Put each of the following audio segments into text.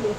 जय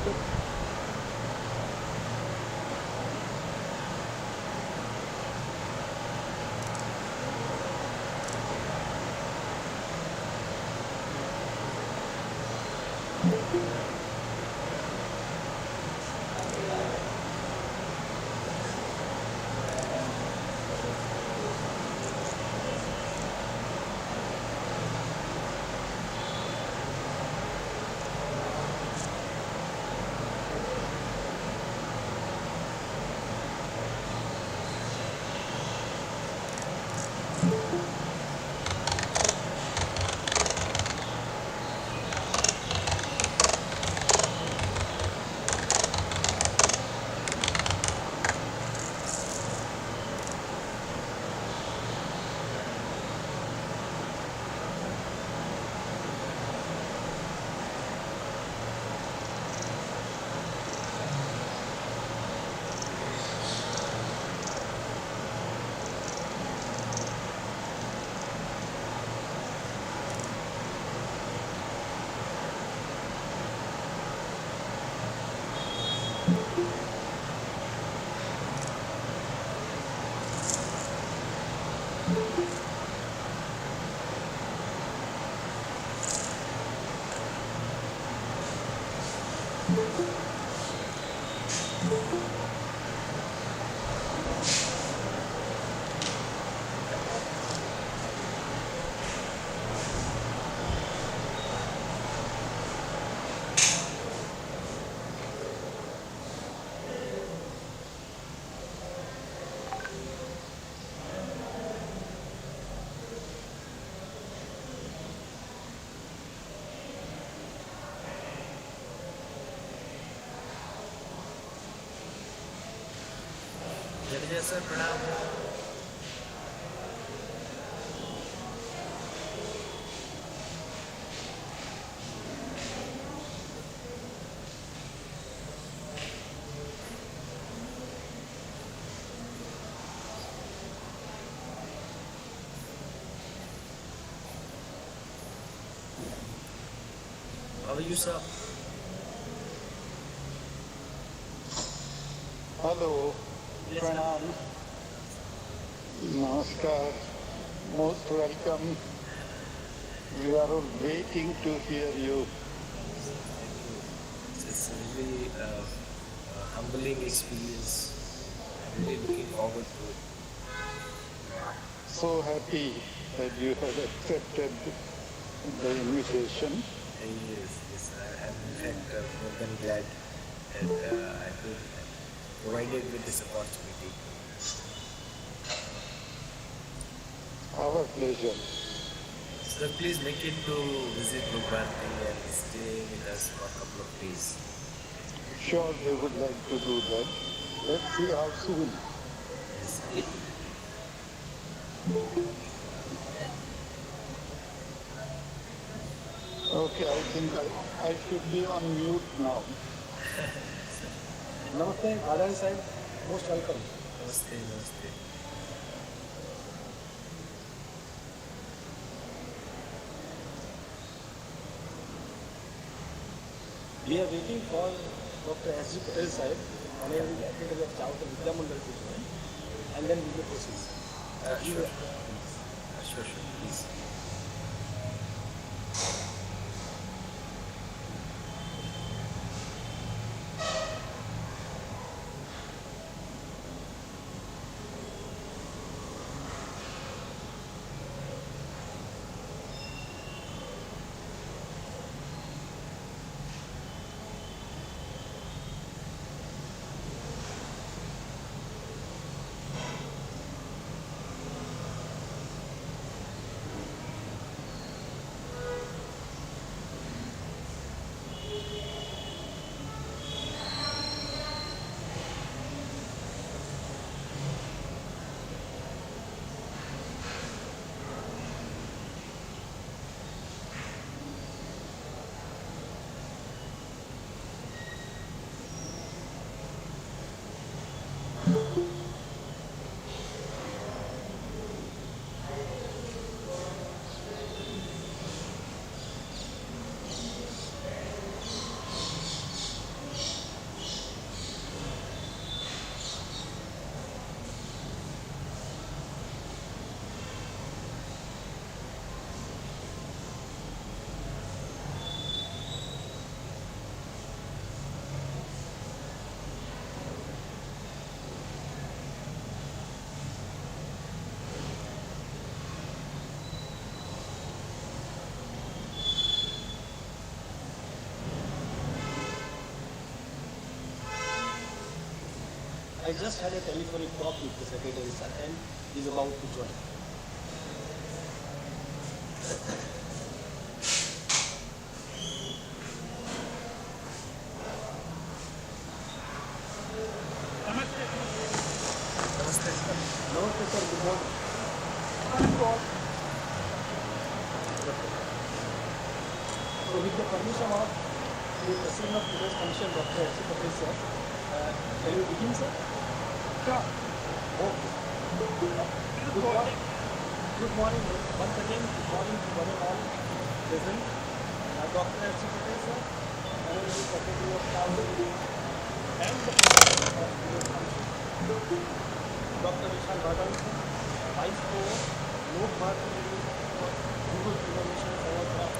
सर प्रणाम। How are you, sir? Hello, Yes, Pranam, Namaskar, most welcome. We are all waiting to hear you. It's a really humbling experience. I'm really looking forward to it. So happy that you have accepted the invitation. Yes, I'm in fact more than glad that I've been provided with this opportunity. Our pleasure. Sir, please make it to visit Bhagwanti and stay with us for a couple of days. Sure, we would like to do that. Let's see how soon. Yes. Okay, I think I should be on mute now. Namaste, Bhadani sahib, most welcome. Namaste, namaste. We are waiting for Dr. S.G. Patel sahib, Honorary Secretary of Chowta Vidya Mandal to join, and then we will proceed. Sure, please. I just had a telephonic talk with the secretary, sir, and he's about to join. Namaste. Namaste, sir. Good morning. So, with the permission of the president of today's function, Dr. H. Patel, sir, can you begin, sir? Sure. Okay. Good morning. Once again, good morning to one and all present. Dr. H. Patel, sir, Honorable Secretary of Council, and the president of today's function, Dr. Vishal Bhadani, Vice Provost, Lok Bharati for Google Innovation Award,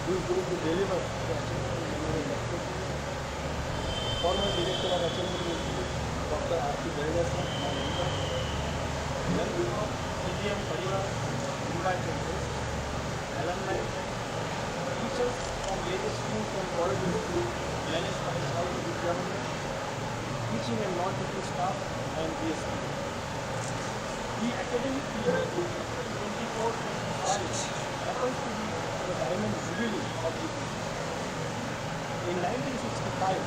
who is going to deliver the HMPIETR Memorial Lecture. Former Director of HMPIETR, Dr. R.P. Bhadani, my mentor. Then we have CGM Parivar, invited guests, alumni, teachers from various schools and colleges managed by South Vidyamandal, teaching and non-teaching staff, and BSc. The academic year 24-25 happens to be the diamond jubilee of the institute. In 1965,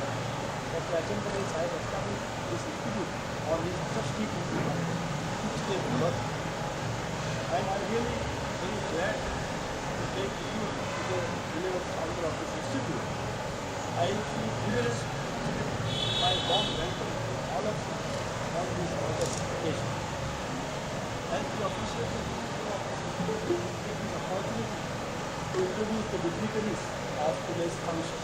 Dr. HMPIETR Sahib established this institute on his trustee principle, which gave birth. And I'm really very glad to take you to the 11th founder of this institute. I feel privileged by warm welcome to all of you on this occasion. As the official of this institute, take this opportunity to introduce the dignitaries of today's function.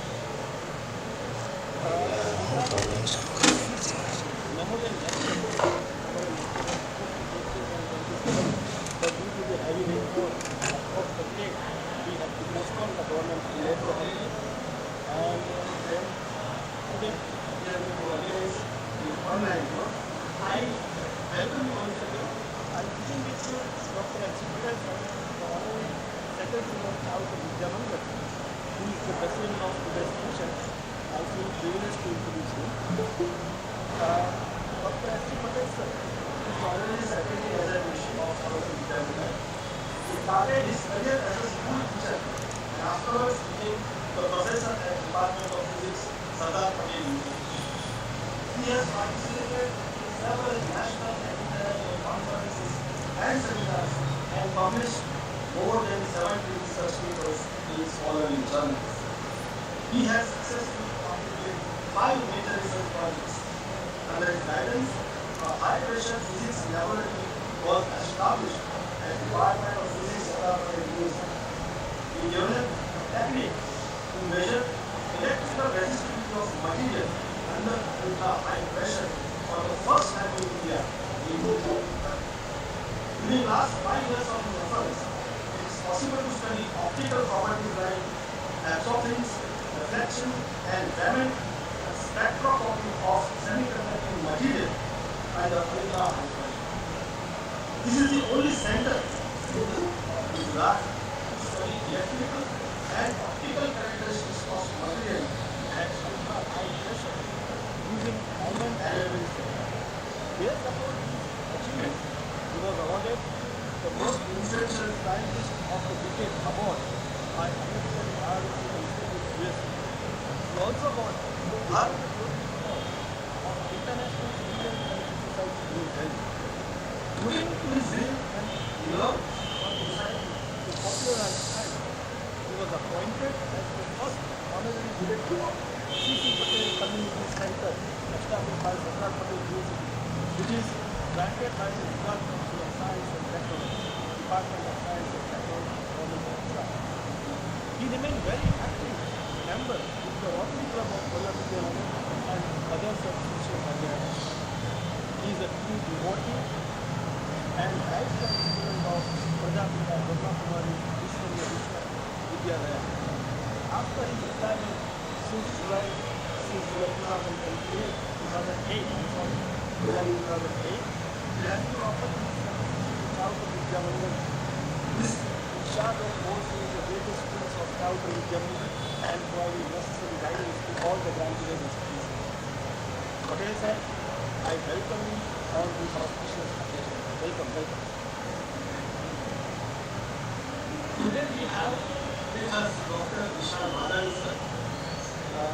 Memorial lecture but due to the heavy rainfall across the state, we have to postpone the government led the holiday. And then today, we are going to organize the online work. I welcome you once again. I'm sitting with you, Dr. H. Patel, the Honorary Secretary of South Vidyamandal, who is the president of today's function. I feel privileged to introduce him. Dr. H. Patel, sir, is the Honorary Secretary, as I mentioned, of South Vidyamandal. He started his career as a school teacher and afterwards became the professor at the Department of Physics, Sardar Patel University. He has participated in several national and international conferences and seminars and published more than 70 research papers in scholarly journals. He has successfully completed 5 major research projects. Under his guidance, a high-pressure physics laboratory was established at the Department of Physics, Sardar Patel University. He developed a technique to measure electrical resistivity of material under ultra-high pressure for the first time in India in 2012. During the last 5 years of his efforts, it is possible to study optical properties like absorptions, reflection, and Raman spectroscopy of semiconducting material under ultra-high pressure. This is the only center in Gujarat to study electrical and optical characteristics of material at ultra-high pressure using diamond alloy cells. Based upon these achievements, he was awarded the most influential scientist of the decade award by American Biological Institute USA. He also got Bharat Award of International Civilian Science Society New Delhi. Owing to his zeal and love for society to popularize science, he was appointed as the first honorary director of C.C. Patel Community Center established by Sardar Patel University, which is granted by the Gujarat Council of Science and Technology, Department of Science and Technology, Government of Gujarat. He remained very active member in the Rotary Club of Vidyamandal and other social organizations. He is a true devotee and lifelong student of Prajapita Brahma Kumari Vidyalaya. After his retirement since July 2008, he has been offered his services to South Vidyamandal. This in charge of overseeing the various schools of South Vidyamandal and providing necessary guidance to all the graduate institutions. Patel sir, I welcome you on this auspicious occasion. Welcome, welcome. Today we have with us Dr. Vishal Bhadani sir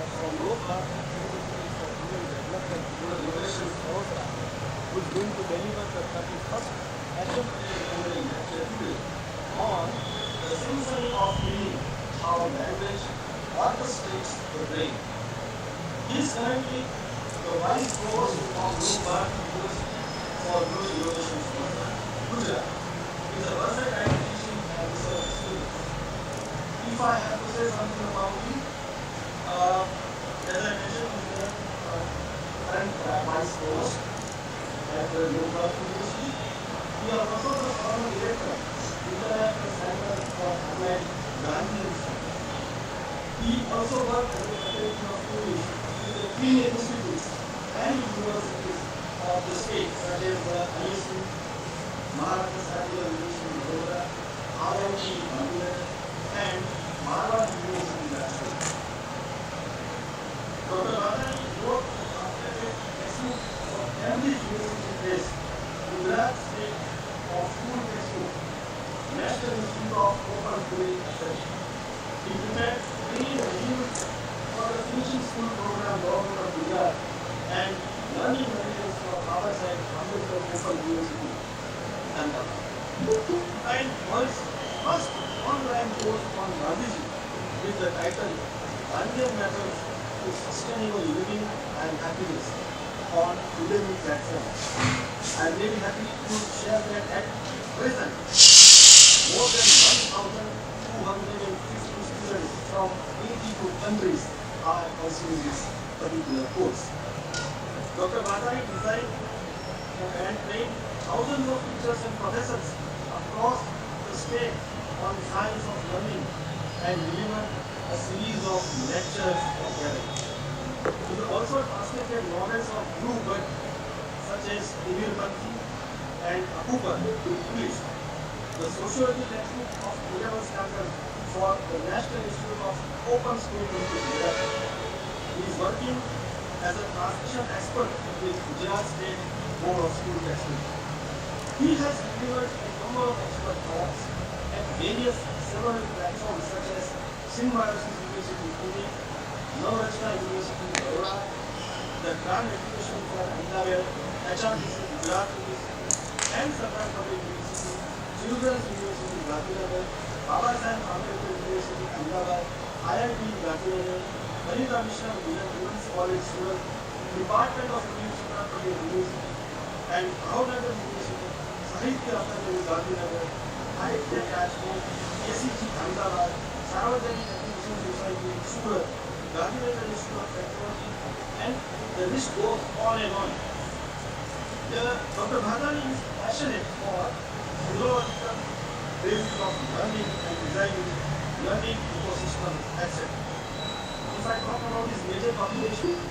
from Lok Bharat University for Rural Development, Rural Relations, Vadodara, who is going to deliver the 31st HMPIETR lecture today on the symphony of meaning, how language orchestrates the brain. He is currently the Vice Provost of Lok Bharat University for Rural Relations, Gujarat. He is a versatile teaching and research student. If I have to say something about him, as I mentioned, he is the current Vice Provost at the Lok Bharat University. He is also the former director of the International Center for Applied Gandhian Studies. He also worked as a faculty of English with the three institutes and universities of the state, such as the ISU, Maharashtra Central University, Vadodara, IIT, Bangalore, and Marwar University, Rajkot. Dr. Bhadani wrote a translated textbook for Cambridge University Press, Gujarat State of School Textbook, National Institute of Open Schooling, etc. He prepared training regimes for the finishing school program government of Gujarat and learning materials for Baba Sahib Ambedkar Open University, Ahmedabad. And was first online course on Gandhiji with the title Gandhian Methods to Sustainable Living and Happiness on Udemy platform. I am very happy to share that at present more than 1,250 students from 82 countries are pursuing this particular course. Dr. Bhadani designed and trained thousands of teachers and professors across the state on science of learning and delivered a series of lectures for parents. He also translated novels of Blue Bird such as Emir Banti and Akupa to English. The sociology textbook of 11th standard for the National Institute of Open Schooling in Gujarat. He is working as a translation expert with Gujarat State Board of School Textbook. He has delivered a number of expert talks at various several platforms such as Symphony University, Pune, Navrachna University, Vadodara, the Grand Education for Ahmedabad, HMPIETR Gujarat University, and Sarkar Public University, Children's University, Gandhinagar, Baba Sahib Ambedkar University, Ahmedabad, IIT, Gandhinagar, Anita Mishra Women's College, Surat, Department of English, Sarkar Public University, and Bhavnagar University, Sahitya Akademi, Gandhinagar, IIT Rajkot, ACG, Ahmedabad, Sarvajanik Education Society, Surat, Gandhinagar Institute of Technology, and the list goes on and on. Dr. Bhadani is passionate for philosophical basis of learning and designing learning ecosystems, etc. If I talk about his major publications,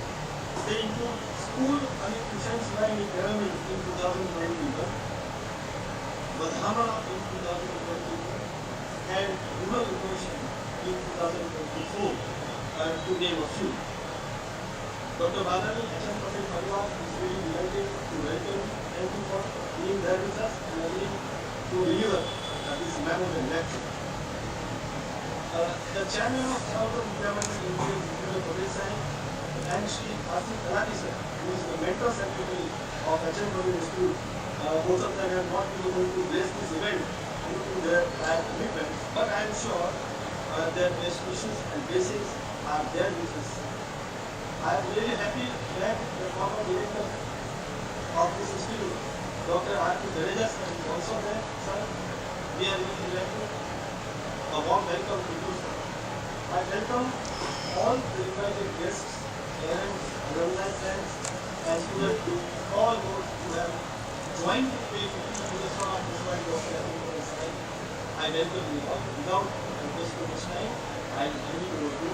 they include School Science Line in Pyramid in 2021, Vadhama in 2021, and Rural Innovation in 2024, to name a few. Dr. Bhadani, HM Patel Parivar is really delighted to welcome. Thank you for being there with us and agreeing to deliver this memorable lecture. The chairman of Southern Government Indian Institute of Patel and Sri Asif Talati sir, who is the mentor secretary of HM Patel Institute, both of them have not been able to bless this event due to their prior commitments, but I am sure their best wishes and blessings are there with us. I am really happy that the former director of this institute, Dr. R.P. Jadeja sir, is also there. Sir, we are really delighted. A warm welcome to you, sir. I welcome all the invited guests, parents, alumni friends, and students, all those who have joined to pay 50 minutes for our prescribed Dr. R.P. side. I welcome you all. Without wasting much time, I will hand it over to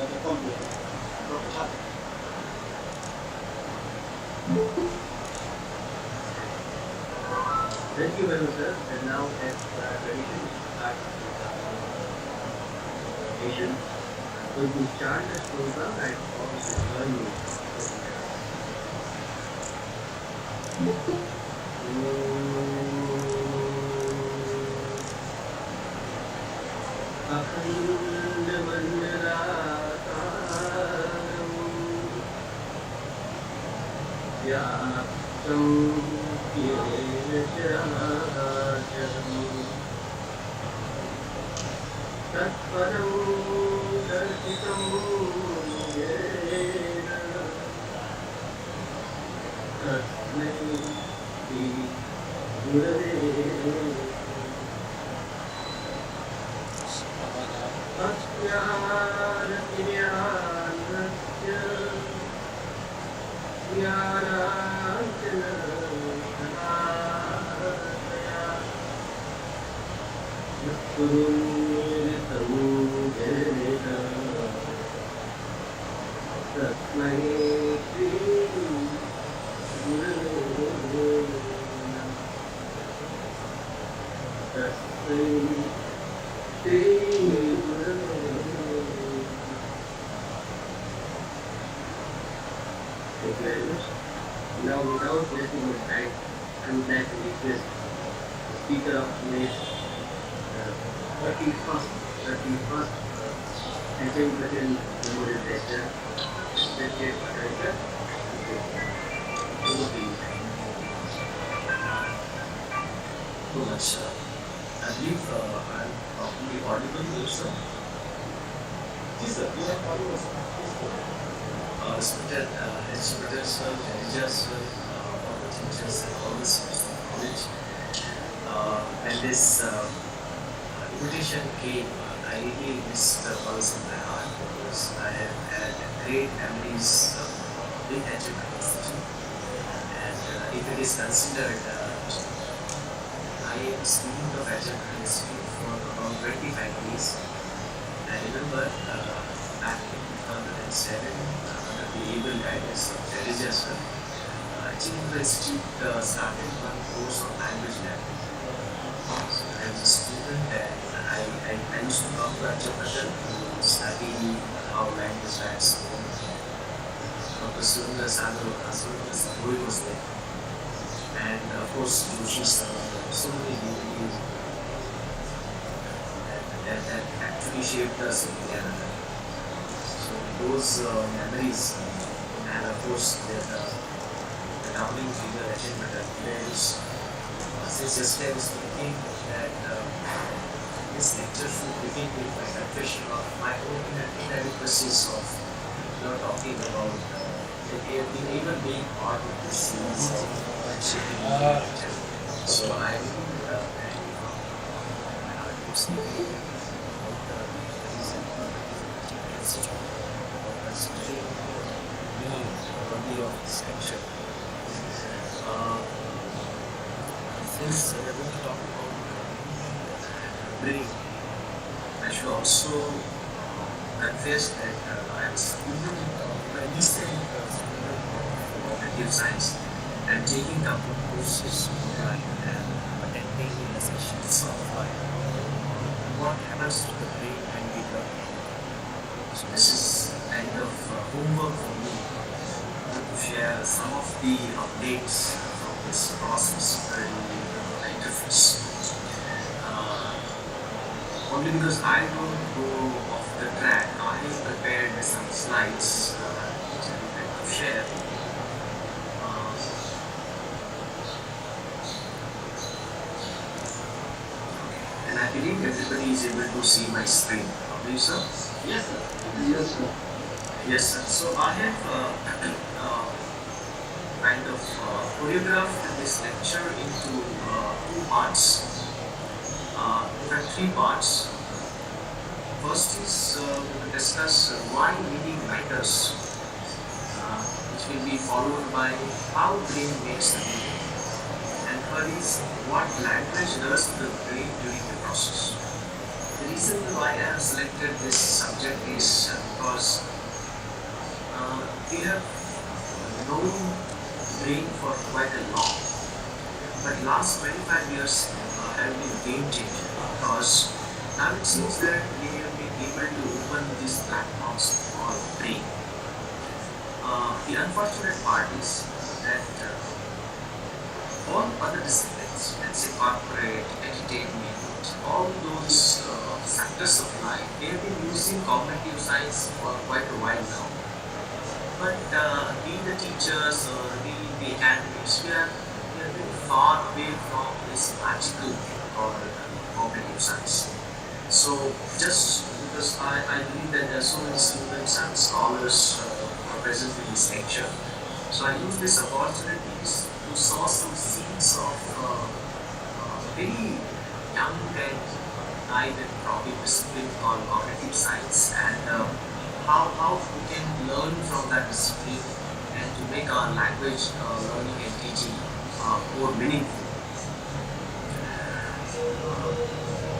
the computer, Dr. Patel. Thank you very much, sir. And now, as tradition, start presentation. So to start the program, I call this learning. तत्परं दर्शितं येन तस्मै श्री गुरवे अज्ञानतिर्यानस्य ज्ञानाञ्जनशलाकया यत्पुरुषं येन तस्मै श्री गुरवे तस्मै श्री गुरवे. Thank you very much. Now, without wasting much time, I would like to request the speaker of today's 31st HM Patel Memorial Lecture, Vishal Bhadani. Over to you. So much. I believe I'm probably audible here, sir. Yes, sir. You are audible, sir. Please go ahead. Respected Patel sir, managers, sir, all the teachers and all the students of college. When this invitation came, I really missed the pulse in my heart because I have had great memories with HM Institute. And if it is considered, I am a student of HM Institute for around 25 years. I remember back in 2007, under the able guidance of Jadija sir, HM Institute started one course on language learning. So I was a student and I used to come to HM Patel to study how language learns. Dr. Surendra Sadhu was there. And of course, Joshi sir, so many people that actually shaped us in Canada. So those memories, and of course the founding figure HM Patel, since yesterday I was thinking that this lecture should begin with my confession of my own inadequacies of talking about even being part of this series of shaping literature. So I really speaking about the reason for considering me worthy of this lecture. Since we're going to talk about brain, I should also confess that I am a student of a recent student of cognitive science and taking couple of courses online and attending the sessions offline. What happens to the brain when we learn? So this is kind of homework for me to share some of the updates from this process interface. Only because I don't go off the track, I have prepared some slides which I would like to share. And I believe everybody is able to see my screen. Okay, sir? Yes, sir. Yes, sir. Yes, sir. So I have kind of choreographed this lecture into two parts. In fact, three parts. First is we will discuss why reading matters, which will be followed by how brain makes the meaning. And third is what language does to the brain during the process. The reason why I have selected this subject is because we have known brain for quite a long, but last 25 years have been game changer because now it seems that we have been able to open this black box called brain. The unfortunate part is that all other disciplines, let's say corporate, entertainment, all those sectors of life, they have been using cognitive science for quite a while now. But we, the teachers, or the academics, we are very far away from this magical thing called cognitive science. So just because I believe that there are so many students and scholars who are present in this lecture, so I use these opportunities to sow some seeds of very young and live and topic discipline called cognitive science, and how we can learn from that discipline and to make our language learning and teaching more meaningful.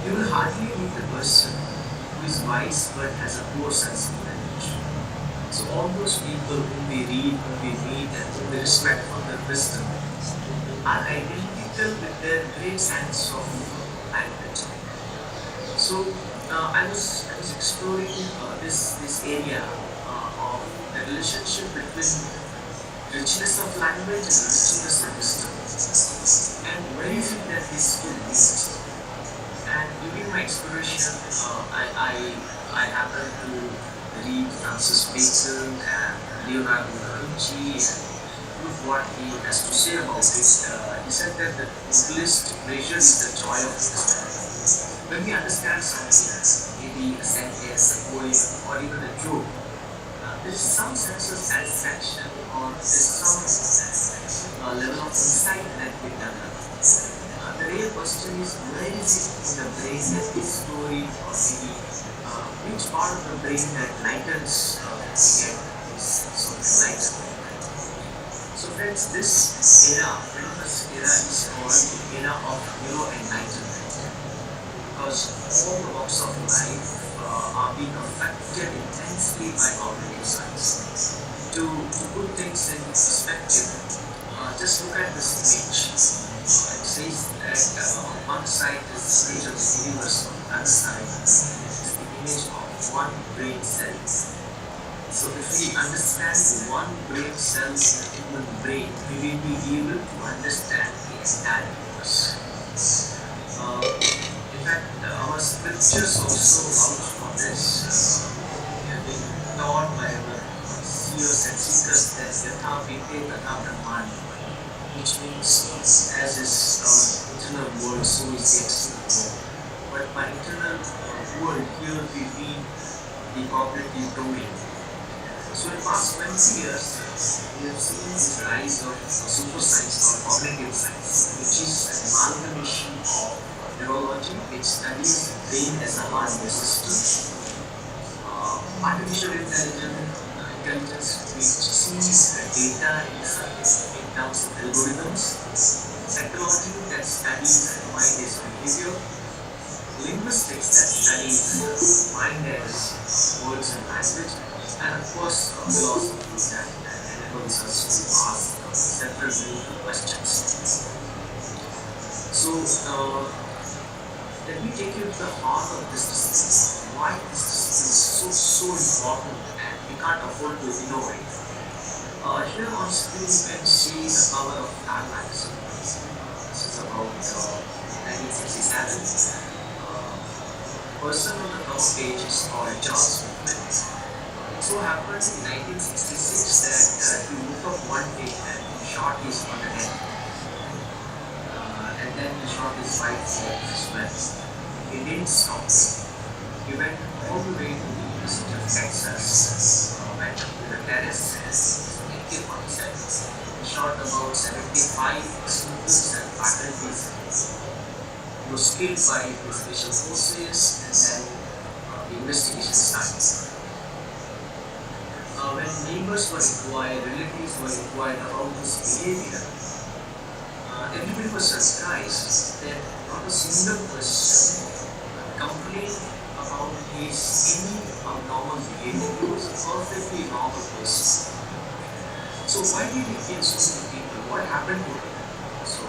You will hardly meet a person who is wise but has a poor sense of language. So all those people whom we read, whom we meet, and whom we respect for their wisdom are identical with their great sense of language. So I was exploring this area of the relationship between richness of language and richness of wisdom, and where you think that these two meet. And during my exploration, I happened to read Francis Bacon and Leonardo da Vinci, and look what he has to say about it. He said that the noblest pleasure is the joy of understanding. When we understand something, maybe a sentence, a poem, or even a joke, there is some sense of satisfaction, or there's some level of insight that we develop. The real question is, where is it in the brain that this story, or maybe which part of the brain that lightens get this sort of enlightenment? So friends, this era, 21st era, is called the era of neuro-enlightenment, because all the walks of life are being affected intensely by cognitive science. To put things in perspective, just look at this image. It says that on one side is the image of the universe, on the other side is the image of one brain cell. So if we understand one brain cell in the human brain, we will be able to understand the entire universe. In fact, our scriptures also vouch for this. We have been taught by our seers and seekers that yatha vite tatha brahman, which means as is our internal world, so is the external world. But by internal world, here we mean the cognitive domain. So in the past 20 years, we have seen this rise of super science or cognitive science, which is an amalgamation of neurology, which studies the brain as a hardware system, artificial intelligence, which sees the data in terms of algorithms, psychology that studies the mind as behavior, linguistics that studies mind as words and language, and of course philosophy that enables us to ask several meaningful questions. So let me take you to the heart of this discipline. Why this discipline is so important, and we can't afford to ignore it. Here on screen you can see the power of timelines. This is about 1967. Person on the cover page is called Charles Whitman. It so happened in 1966 that he woke up one day and he shot his mother dead. And then he shot his wife as well. He didn't stop. He went all the way to the University of Texas, went up to the terrace and AK-47. He shot about 75 students and faculty. He was killed by the special forces, and then the investigation started. When neighbors were inquired, relatives were inquired about his behavior, everybody was surprised that not a single person complained about his any abnormal behavior. He was a perfectly normal person. So why did he kill so many people? What happened to him? So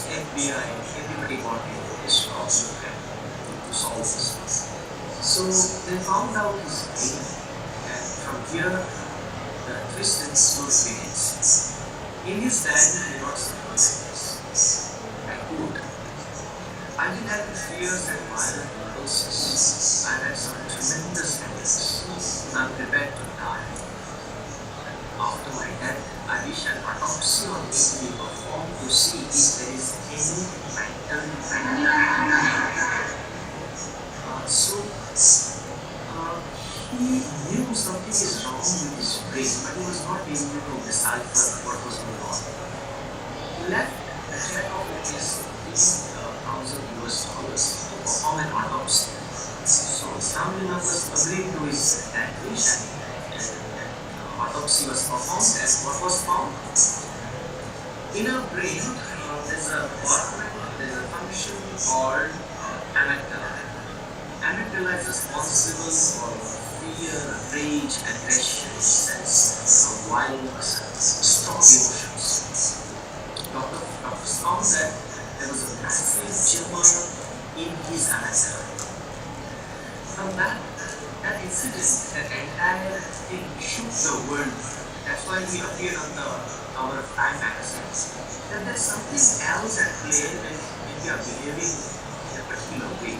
FBI, everybody got into this job to solve this. So they found out his brain, and from here the twist in the story begins. In his diary, he wrote something like this. I did have fears and violent impulses. I had some tremendous headaches. I'm prepared to die. After my death, I wish an autopsy on me to be performed to see if there is any mental matter. So he knew something is wrong with his brain, but he was not able to decipher what was going on. He left a check of rupees 15,000 US dollars to perform an autopsy. So family members agreed to his death wish, and autopsy was performed, and what was found? In our brain, there's a department, there's a function called amygdala. Amygdala is responsible for fear, rage, aggression, sense of violence, strong emotions. Doctors found that there was a massive tumor in his amygdala. From that incident, that entire thing shook the world. That's why we appeared on the cover of Time magazine. That there's something else at play when we are behaving in a particular way.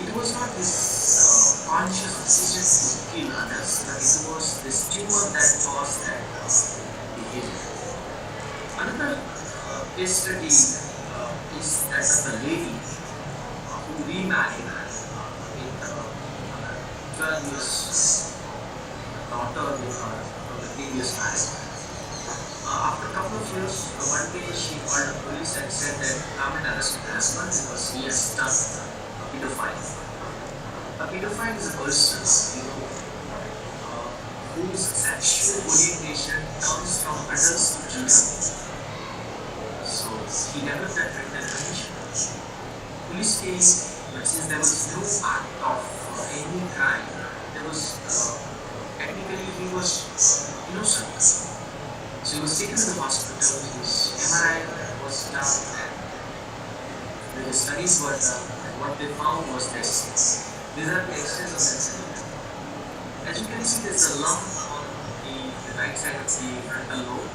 It was not this conscious decision to kill others, but it was this tumor that caused that behavior. Another case study is that of the lady who remarried with 12 years daughter from the previous marriage. After a couple of years, one day she called the police and said that come and arrest my husband because he has done a pedophile. A pedophile is a person, whose sexual orientation comes from adults to children. So he never that written condition. Police came, but since there was no act of any crime, there was technically he was innocent. So he was taken to the hospital, his MRI was done, and the studies were done, and what they found was this. These are the extents of the cell. As you can see, there's a lump on the right side of the frontal lobe.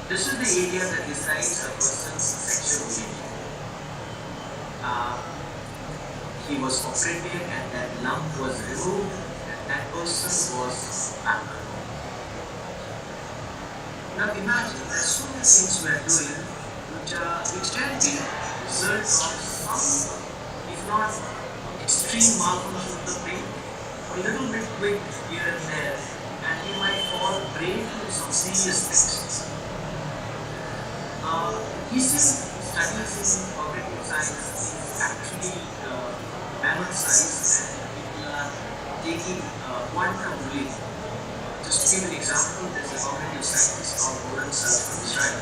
This is the area that decides a person's sexual orientation. He was operated and that lump was removed, and that person was back. Now imagine there's so many things we are doing which can be result of some, if not extreme malfunction of the brain, a little bit quick here and there, and we might fall prey to some serious things. Recent studies in cognitive science is actually mammoth size, and people are taking quantum leap. Just to give an example, there's a cognitive scientist called from Israel.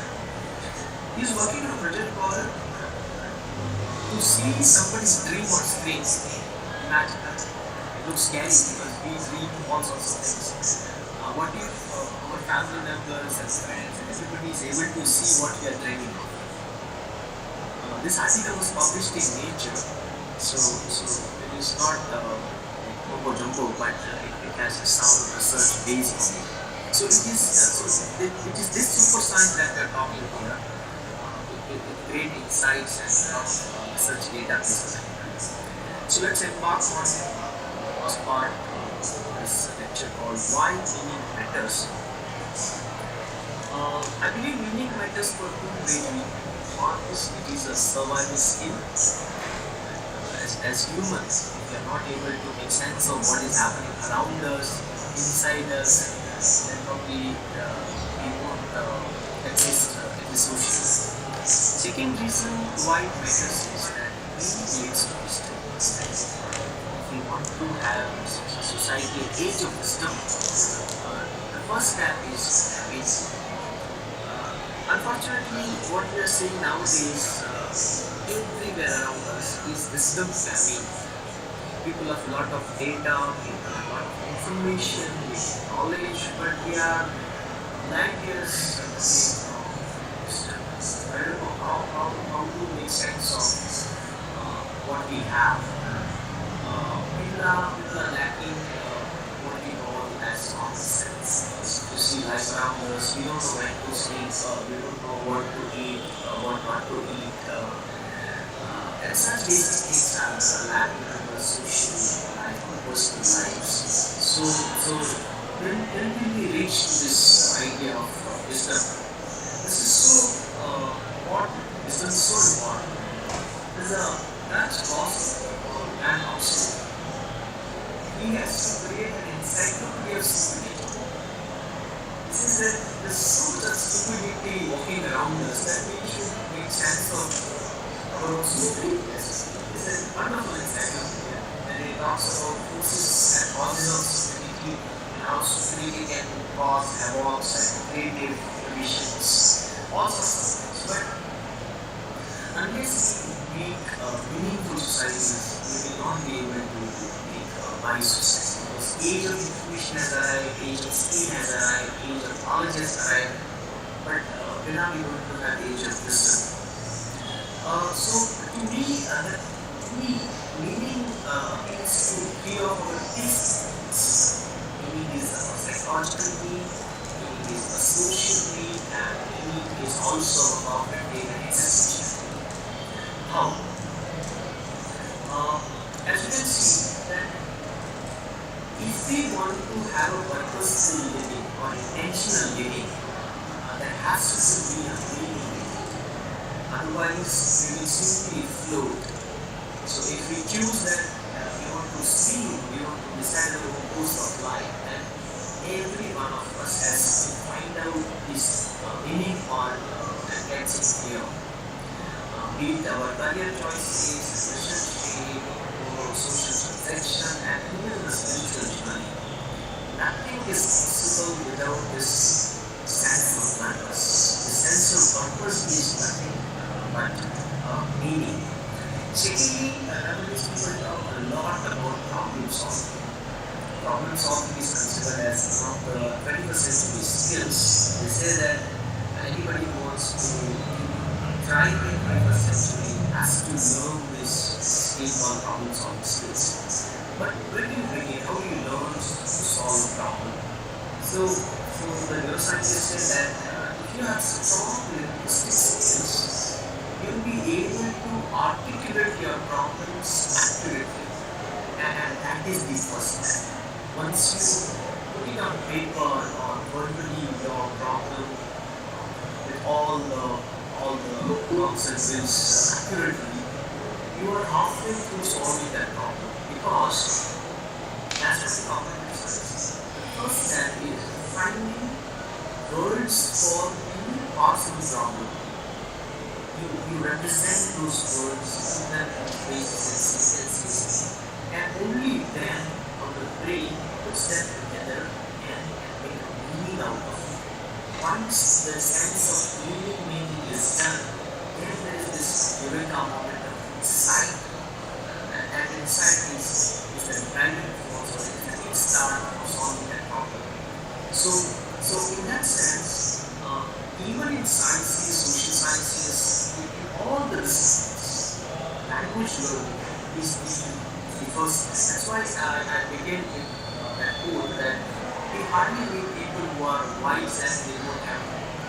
He's working on a project called to see somebody's dream on screen. Imagine that. It looks scary because we dream all sorts of things. What if our family members and friends and everybody is able to see what we are dreaming of? This article was published in Nature, so it is not mumbo jumbo, but it has a sound research base on it. So it is this super science that we are talking here, with great insights and research data. So let's embark on the first part of this lecture called Why Meaning Matters. I believe meaning matters for two ways. One is it is a survival skill. As humans, if we are not able to make sense of what is happening around us, inside us, then probably we won't exist in this ocean. Second reason why it matters is that meaning leads to wisdom. If we want to have society an age of wisdom, the first step is wisdom. Unfortunately, what we are seeing nowadays everywhere around us is wisdom spamming. People have a lot of data, people have a lot of information, knowledge, but we are 9 years away from wisdom. I don't know how to make sense of what we have. People are lacking what we call as common sense. To see life around us, we don't know when to sleep, we don't know what to eat, what not to eat. And such basic things are lacking in our social life or personal lives. When we reach to this idea of wisdom, this is so important. Wisdom is so important. There's a Dutch philosopher man also. He has to create an encyclopedia of stupidity. He says that there's so much of stupidity walking around us that we should make sense of our own stupidity. It's a wonderful encyclopedia, and it talks about forces and causes of stupidity and how stupidity can cause havoc and creative conditions, all sorts of things. But unless we make meaningful societies, we will not be able to make wise society. Because age of information has arrived, age of speed has arrived, age of knowledge has arrived, but we're not able to have age of wisdom. So to me, meaning is to clear our existence. Meaning is a psychological need, meaning is a social need, and meaning is also a cognitive and existential need. How? As you can see, that if we want to have a purposeful living or intentional living, there has to be a meaning in it. Otherwise, we will simply float. So if we choose that we want to swim, we want to decide our own course of life, then every one of us has to find out this meaning or and get it clear. Be it our career choices, relationship, or social transaction, and even the spiritual journey. Nothing is possible without this sense of purpose. The sense of purpose is nothing but meaning. Secondly, nowadays people talk a lot about problem solving. Problem solving is considered as one of the 21st century skills. They say that anybody who wants to try in the 21st century has to learn this skill called problem solving skills. But where do you begin? How do you learn to solve a problem? So the neuroscientist said that if you have strong linguistic skills, you'll be able to articulate your problems accurately. And that is the first step. Once you put it on paper or verbally your problem with all the blocks and bills accurately, you are halfway through solving that problem. Because that's what the cognitive science. The first step is finding words for any possible problem. You represent those words, put them in phrases and sentences, and only then our brain puts them together and make a meaning out of it. Once the sense of meaning is done, then there is this eureka moment of insight, and insight is the driving force or the kickstart of solving that problem. So in that sense, even in sciences, social sciences, in all the disciplines, language learning is the first step. That's why I began with that quote that we hardly meet people who are wise and they don't have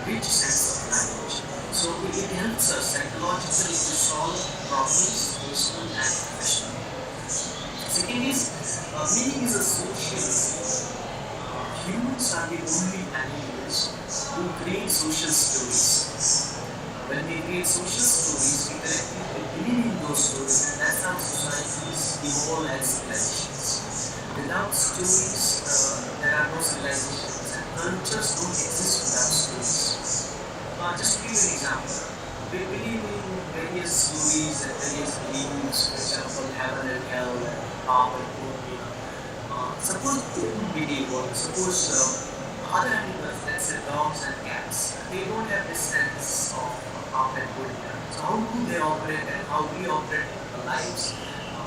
rich sense of language. So it helps us psychologically to solve problems, personal and professional. Second is, meaning is a social skill. Humans are the only animals who create social stories. When we create social stories, we collectively believe in those stories, and that's how societies evolve as civilizations. Without stories, there are no civilizations, and cultures don't exist without stories. Just to give you an example, we believe in various stories and various beliefs, for example, heaven and hell, and power and good. Suppose it would be the world, suppose other animals, let's say dogs and cats, they don't have this sense of how and good. So how do they operate and how we operate in our lives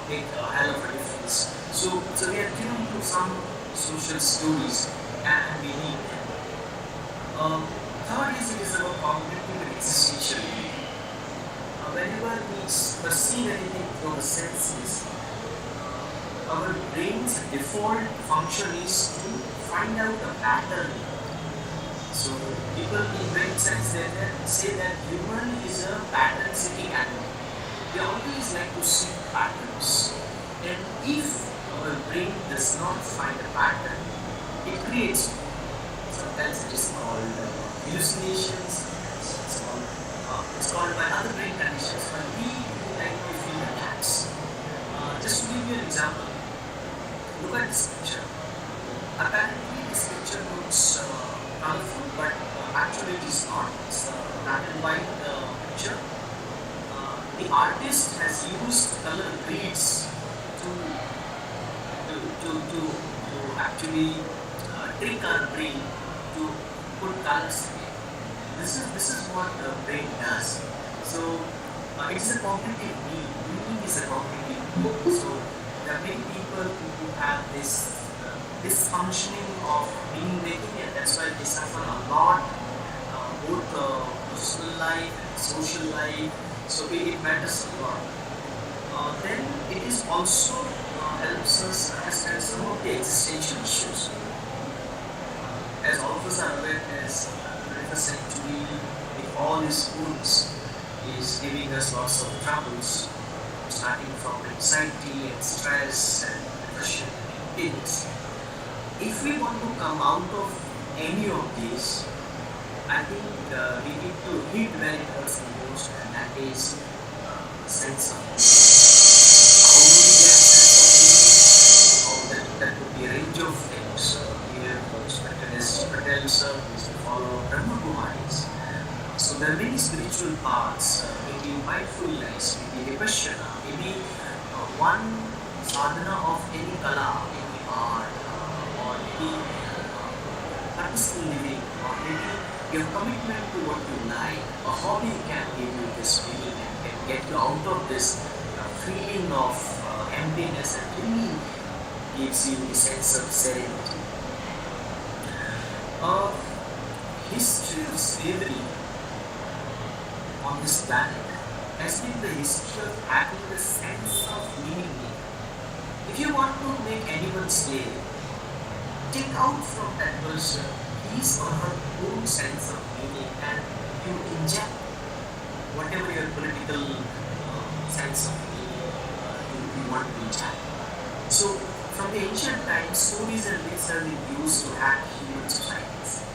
make a hell of a difference. So we are given to some social stories and we need them. Third is it is about cognitive and existential need. Whenever we perceive anything through the senses, our brain's default function is to find out a pattern. So people in brain science they say that human is a pattern-seeking animal. They always like to not find a pattern, it creates. Sometimes it is called hallucinations. It's called by other brain conditions, but we tend to feel relaxed. Just to give you an example, look at this picture. Apparently, this picture looks colorful, but actually it is not. It's a black and white picture. The artist has used color grids to actually trick our brain to put colors together. This is what the brain does. So it's a cognitive need. Meaning is a cognitive need. So there are many people who have this dysfunctioning of meaning making, and that's why they suffer a lot, both personal life and social life. So it matters a lot. Then it is also helps us understand some of the existential issues. As all of us are aware, as 21st century, with all its tools, is giving us lots of troubles, starting from anxiety and stress and depression and things. If we want to come out of any of these, I think we need to hit where it hurts the most, and that is sense of how do we get sense of meaning? That would be a range of things. Here, Patel sir is the follower of Brahma Kumaris. So there are many spiritual paths, maybe mindfulness, maybe vipassana, maybe one sadhana of any kala, any art, or maybe purposeful living, or maybe your commitment to what you like. A hobby can give you this feeling and can get you out of this feeling of emptiness, and really gives you a sense of serenity. History of slavery on this planet has been the history of having the sense of meaning. If you want to make anyone slave, take out from that person his or her own sense of meaning, and you inject whatever your political sense of meaning you want to inject. So, from the ancient times, stories and myths have been used to hack human societies.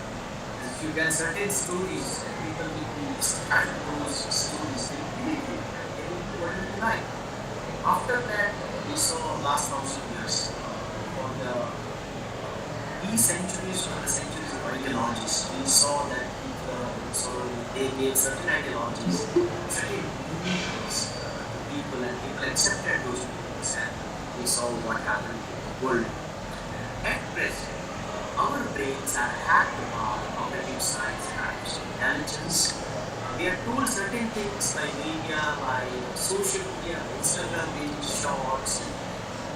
If you get certain stories, people will start those stories, they believe it, and they will do whatever they like. After that, we saw last 1,000 years, for the centuries or the centuries of ideologies, we saw that they gave certain ideologies, certain meanings to people, and people accepted those meanings, and we saw what happened in the world. At present, our brains are hacked by cognitive science and artificial intelligence. We are told certain things by media, by social media, Instagram pages, shorts, and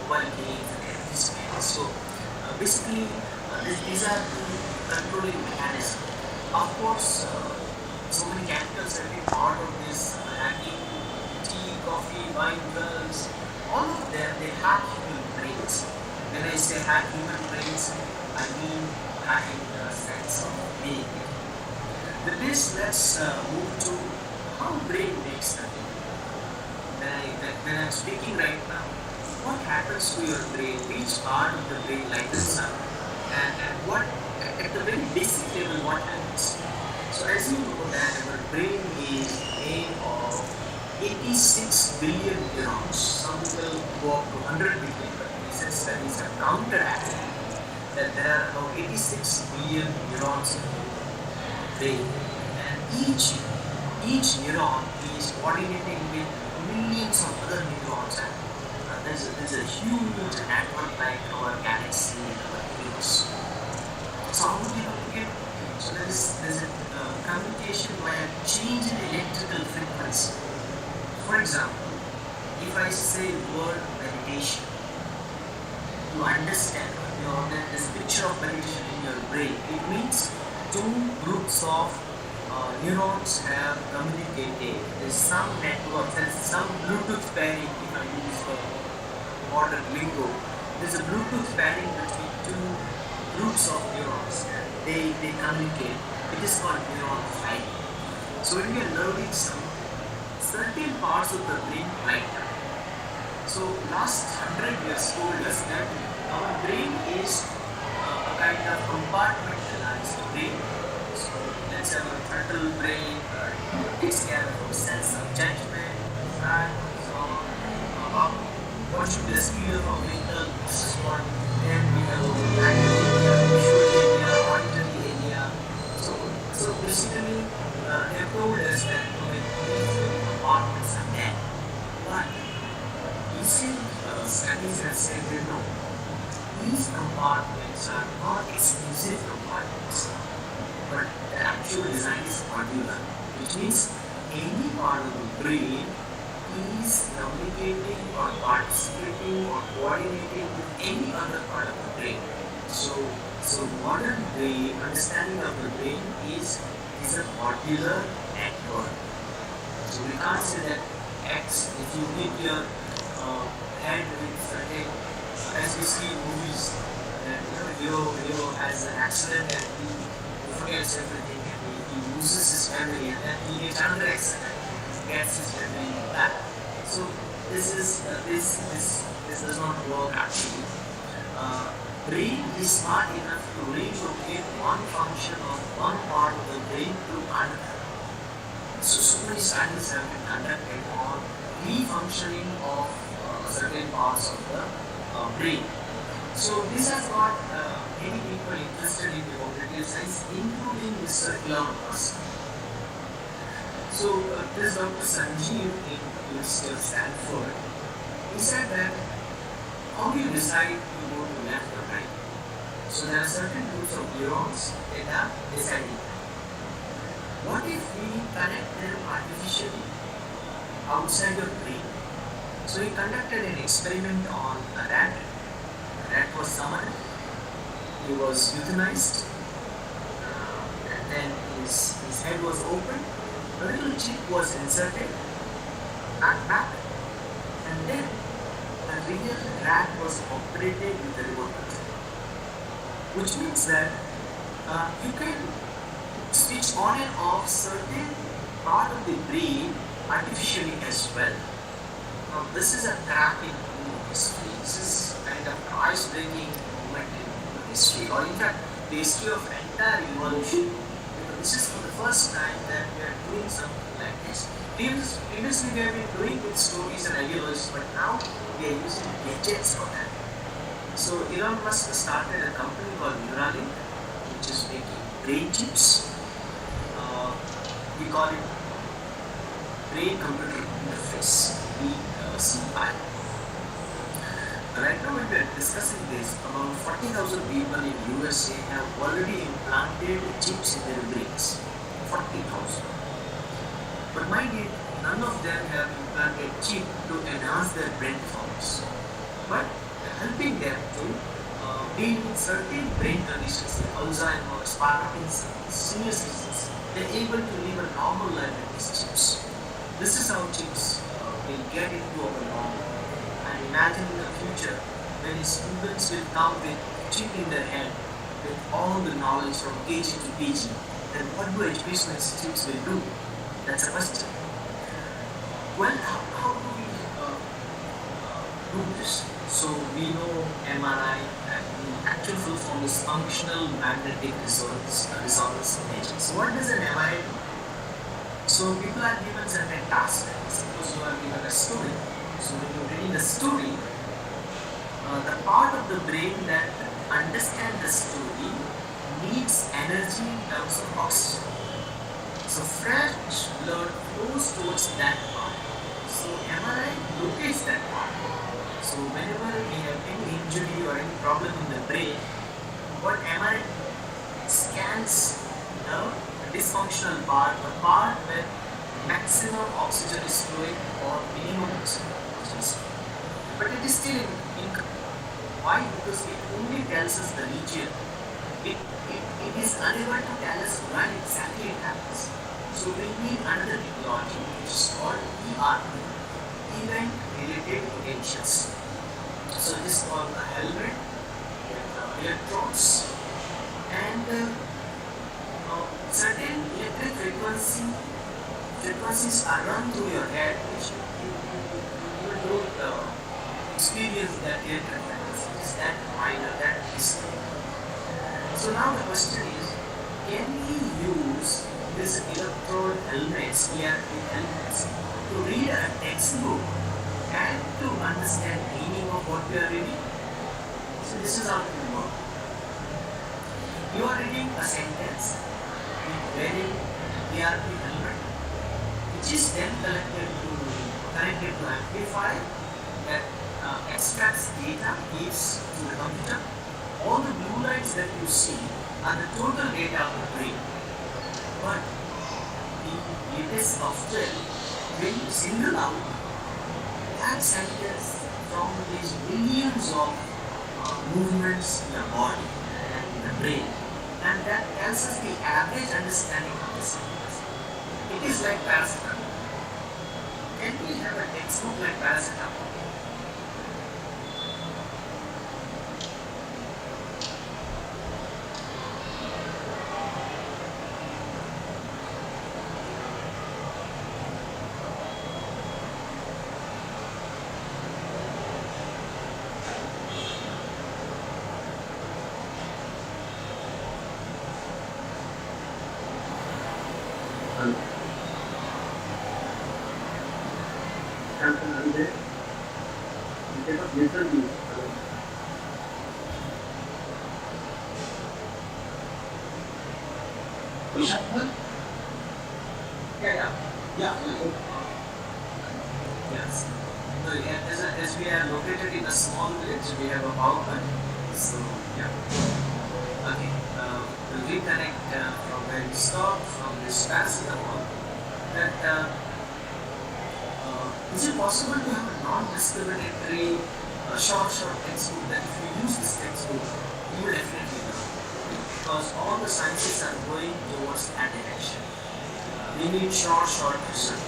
mobile games, and advertisements. So basically, these are the controlling mechanisms. Of course, so many chemicals have been part of this hacking: tea, coffee, wine, drugs. All of them, they hack human brains. When I say hack human brains, I mean hacking the sense of being. With this, let's move to how brain makes the thing. When I'm speaking right now, what happens to your brain? Which part of the brain lightens up? And what, at the very basic level, what happens? So as you know that our brain is made of 86 billion neurons. Some people go up to 100 billion, but recent studies have counted that there are about 86 billion neurons in the brain. And each neuron is coordinating with millions of other neurons. And there's a huge network like our galaxy and our universe. So how do we communicate? So there's a communication via change in electrical frequency. For example, if I say the word meditation, to understand, that this picture of meditation in your brain, it means two groups of neurons have communicated. There's some network, there's some Bluetooth pairing, if I use the modern lingo. There's a Bluetooth pairing between two groups of neurons. They communicate. It is called neuron firing. So when we are learning certain parts of the brain light up. So last 100 years told us that Our brain is a kind of compartmentalized brain. So let's have a frontal brain takes care of our sense of judgment, fact, what should be the speed of our vehicle, this is what. Then we have our language area, visual area, auditory area. So basically, they have told us that these three compartments are there. But recent studies have said that no, these compartments are not exclusive compartments, but the actual design is modular, which means any part of the brain is communicating or participating or coordinating with any other part of the brain. So modern brain understanding of the brain is a modular network. So we can't say that X, if you hit your head with certain, as we see in movies, that hero has an accident and he forgets everything and he loses his memory and then he gets another accident, gets his memory back. So this does not work actually. Brain is smart enough to relocate one function of one part of the brain to another. So many studies have been conducted on refunctioning of certain parts of the brain. So this has got many people interested in the cognitive science, including Mr. Elon Musk. So this Dr. Sanjeev in University of Stanford, he said that how do you decide to go to left or right? So there are certain groups of neurons that are deciding. What if we connect them artificially outside your brain? So he conducted an experiment on a rat. The rat was summoned, he was euthanized, and then his head was opened, a little chip was inserted, back, and then a real rat was operated with the remote control. Which means that you can switch on and off certain part of the brain artificially as well. Now this is a crack in human history. This is kind of an ice-breaking moment in human history, or in fact the history of entire evolution. Because this is for the first time that we are doing something like this. Previously we have been doing with stories and ideologies, but now we are using gadgets for that. So Elon Musk started a company called Neuralink, which is making brain chips. We call it brain-computer interface, BCI. Right now when we are discussing this, about 40,000 people in USA have already implanted chips in their brains. 40,000. But mind you, none of them have implanted chip to enhance their brain performance, but helping them to deal with certain brain conditions like Alzheimer's, Parkinson's, senior citizens. They're able to live a normal life with these chips. This is how chips will get into our body. And imagine in the future when students will come with chip in their head with all the knowledge from KG to PG, then what do educational institutes will do? That's a question. Well, how do we do this? So we know MRI, the actual full form is functional magnetic resonance imaging. So what does an MRI do? So people are given certain tasks. Suppose you are given a story. So when you're reading a story, the part of the brain that understands the story needs energy in terms of oxygen. So fresh blood flows towards that part. So MRI locates that part. So whenever we have any injury or any problem in the brain, what MRI scans the dysfunctional part, the part where maximum oxygen is flowing or minimum oxygen is flowing. But it is still incomplete. Why? Because it only tells us the region. It is unable to tell us when exactly it happens. So we need another technology which is called ERP, Event Related Potentials. So this is called a helmet with electrodes, and certain electric frequencies are run through your head, which you don't experience that electric frequencies that electrode helmets, ERP helmets, to read a textbook and to understand meaning of what we are reading. So this is how it will work. You are reading a sentence with wearing ERP helmet, which is then connected to amplify that extracts data, gives to the computer. All the blue lines that you see are the total data of the brain. But the latest software will single out that sentence from these millions of movements in the body and in the brain, and that tells us the average understanding of the sentence. It is like paracetamol. Can we have a textbook like paracetamol? Instead of listen, Yes. So as we are located in a small village, we have a power cut. So yeah. Okay. We'll reconnect from where we stopped from this paracetamol. That is it possible to have a non-discriminatory short textbook that if you use this textbook, you will definitely learn? Because all the sciences are going towards that direction. We need short result.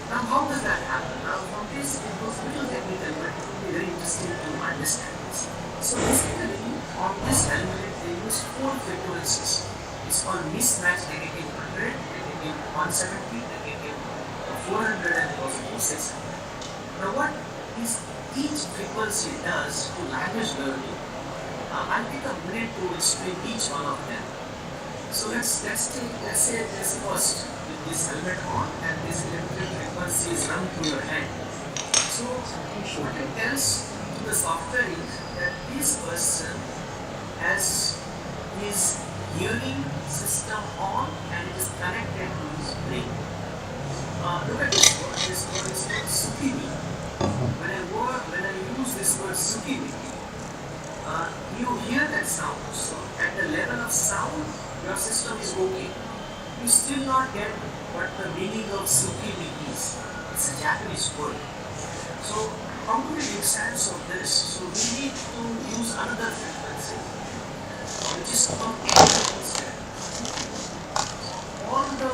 Now, how does that happen? Now, from this, it goes a little technical, but it will be very interesting to understand this. So, basically, on this helmet, they use 4 frequencies. It's called mismatch negative 100, negative 170, negative 400, and positive 600. Now, what is each frequency does to language learning? I'll take a minute to explain each one of them. So let's say this first with this helmet on and this electric frequency is run through your head. So what it tells to the software is that this person has his hearing system on and it is connected to his brain. Look at this word. This word is called sukimi. When I use this word sukimi, you hear that sound. So at the level of sound, your system is okay. You still not get what the meaning of sukimi is. It's a Japanese word. So how do we make sense of this? So we need to use another frequency, which is called instead. All the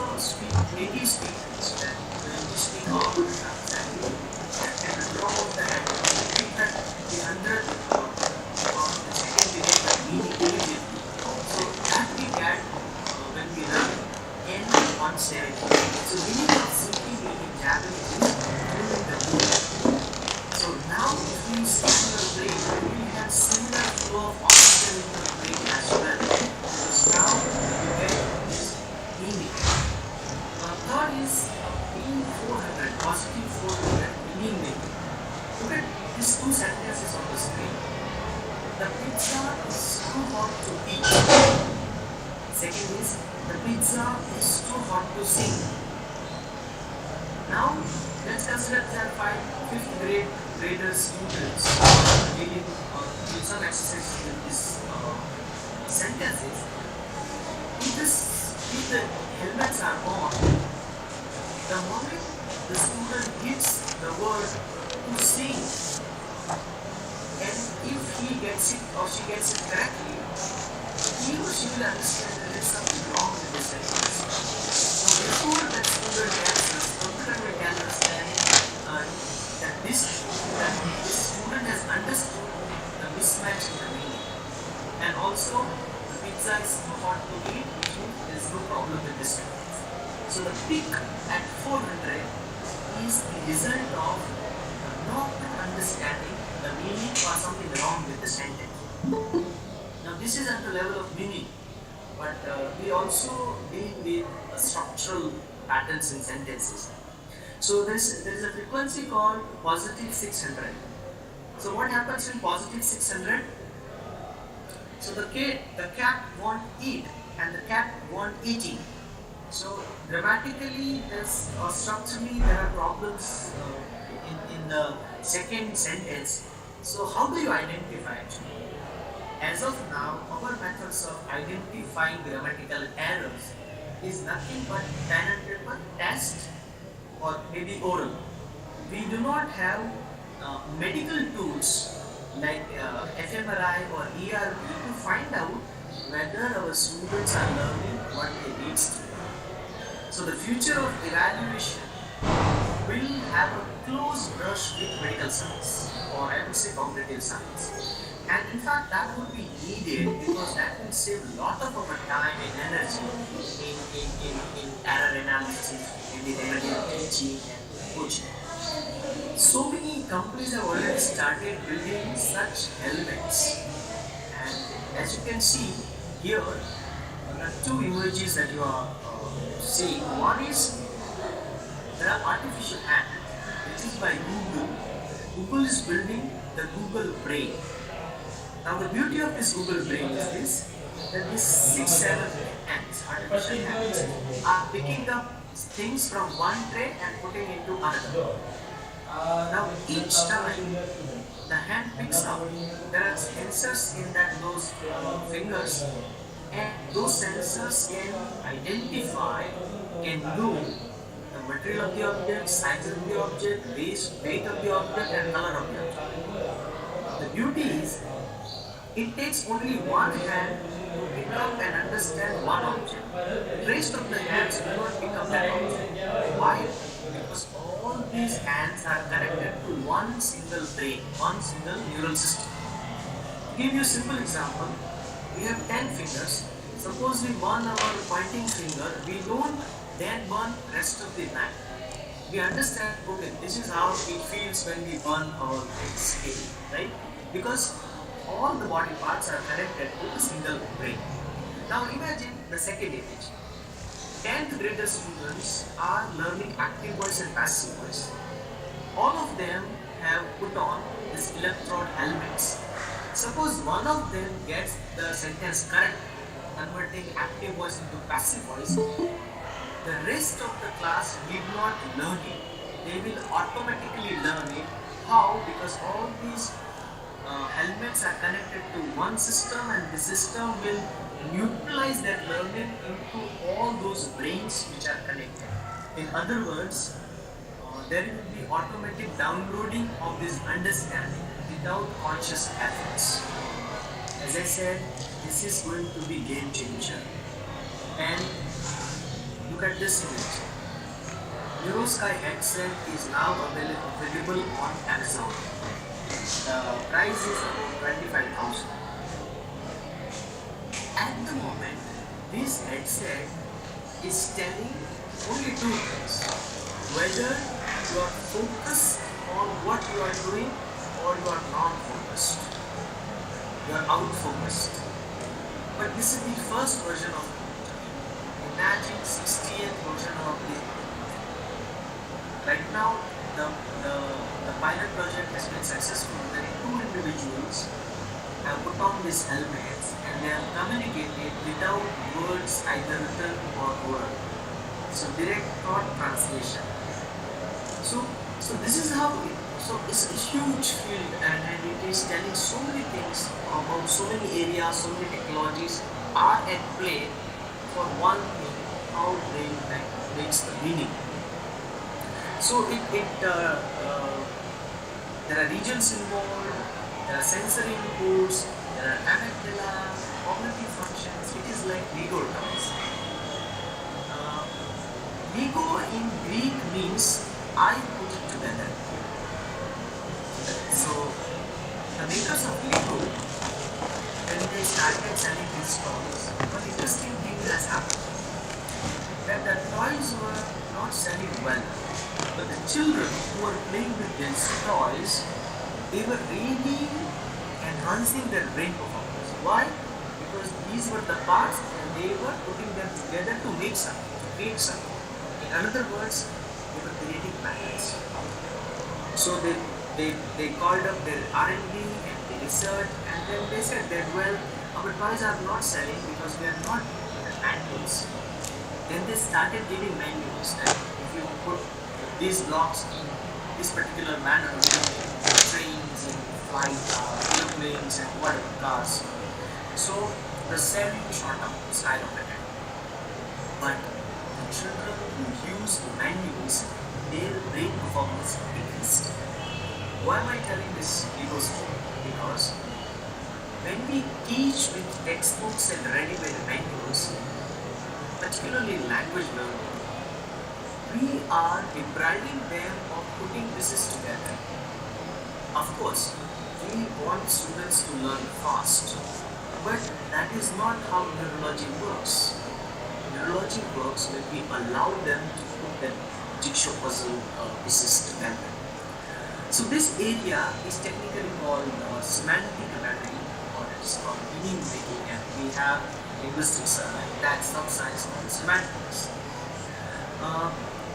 native speakers that when you speak all the time, at the drop of the hat, you get the 100 or the second we get the meaning immediately. So that we get when we learn N170. So meaning of sukimi in Japanese is moving the moon. So now if we scan your brain, we have similar flow of oxygen in the brain as well. Because now you get this meaning. Third is being 400, positive 400, meaning. Look at these 2 sentences on the screen. The pizza is too hot to eat. Second is, the pizza is too hot to sing. Now, let's consider that 5th grade students dealing with some exercises with these sentences. If the helmets are on, the moment the student hits the word to sing, and if he gets it or she gets it correctly, he or she will understand that there is something wrong with this sentence. So before that student answers, computer will tell us that this student has understood the mismatch in the meaning. And also, the pizza is too hot to eat, which means there is no problem with this sentence. So the peak at 400 is the result of not understanding the meaning or something wrong with the sentence. Now this is at the level of meaning, but we also deal with structure. structural patterns in sentences. So there is a frequency called positive 600. So what happens in positive 600? So the cat won't eat and the cat won't eating. So grammatically, there's structurally there are problems in the second sentence. So how do you identify it? As of now, our methods of identifying grammatical errors is nothing but pen and paper test or maybe oral. We do not have medical tools like fMRI or ERP to find out whether our students are learning what they need to. So the future of evaluation will have a close brush with medical science, or I would say cognitive science. And in fact, that would be needed because that will save a lot of our time and energy in error analysis, in the remedial teaching and coaching. So many companies have already started building such helmets. And as you can see here, there are two images that you are seeing. One is there are artificial hands, which is by Google. Google is building the Google Brain. Now the beauty of this Google Brain is this, that these 6-7 hands, artificial hands, are picking up things from one tray and putting into another. Now each time the hand picks up, there are sensors in those fingers, and those sensors can identify, can know the material of the object, size of the object, weight of the object, and color of the object. The beauty is, it takes only one hand to pick up and understand one object. The rest of the hands do not pick up that object. Why? Because all these hands are connected to one single brain, one single neural system. To give you a simple example, we have 10 fingers. Suppose we burn our pointing finger, we don't then burn rest of the hand. We understand, okay, this is how it feels when we burn our skin, right? Because all the body parts are connected to a single brain. Now imagine the second image. 10th grader students are learning active voice and passive voice. All of them have put on these electrode helmets. Suppose one of them gets the sentence correct, converting active voice into passive voice, the rest of the class need not learn it. They will automatically learn it. How? Because all these helmets are connected to one system, and the system will neutralize that learning into all those brains which are connected. In other words, there will be automatic downloading of this understanding without conscious efforts. As I said, this is going to be game changer. And look at this image. NeuroSky headset is now available on Amazon. The price is about 25,000. At the moment, this headset is telling only two things: whether you are focused on what you are doing or you are not focused. You are out focused. But this is the first version of it. Imagine 60th version of it. Right now, the pilot project has been successful. There are two individuals have put on these helmets and they have communicated without words either written or oral. So direct thought translation. So this is how it, so it's a huge field, and it is telling so many things about so many areas, so many technologies are at play for one thing, how brain makes the meaning. So there are regions involved, there are sensory inputs, there are amygdala, cognitive functions. It is like Lego toys. Lego in Greek means I put it together. So the makers of Lego, when they started selling these toys, one interesting thing has happened. That the toys were not selling well. But the children who were playing with these toys, they were really enhancing their brain performance. Why? Because these were the parts and they were putting them together to make something, to create something. In other words, they were creating patterns. So they called up their R&D and they researched, and then they said that, well, our toys are not selling because we are not manuals. Then they started giving manuals that if you put these blocks in this particular manner, we can make trains and flight, airplanes and whatever cars. So the selling shot up, skyrocketed. But the children who use the manuals, their brain performance decreased. Why am I telling this little story? Because when we teach with textbooks and ready-made manuals, particularly language learning, we are depriving them of putting pieces together. Of course, we want students to learn fast, but that is not how neurology works. Neurology works when we allow them to put the jigsaw puzzle pieces together. So this area is technically called semantic memory, or it's called meaning making, and we have linguistics that sub-science called semantics.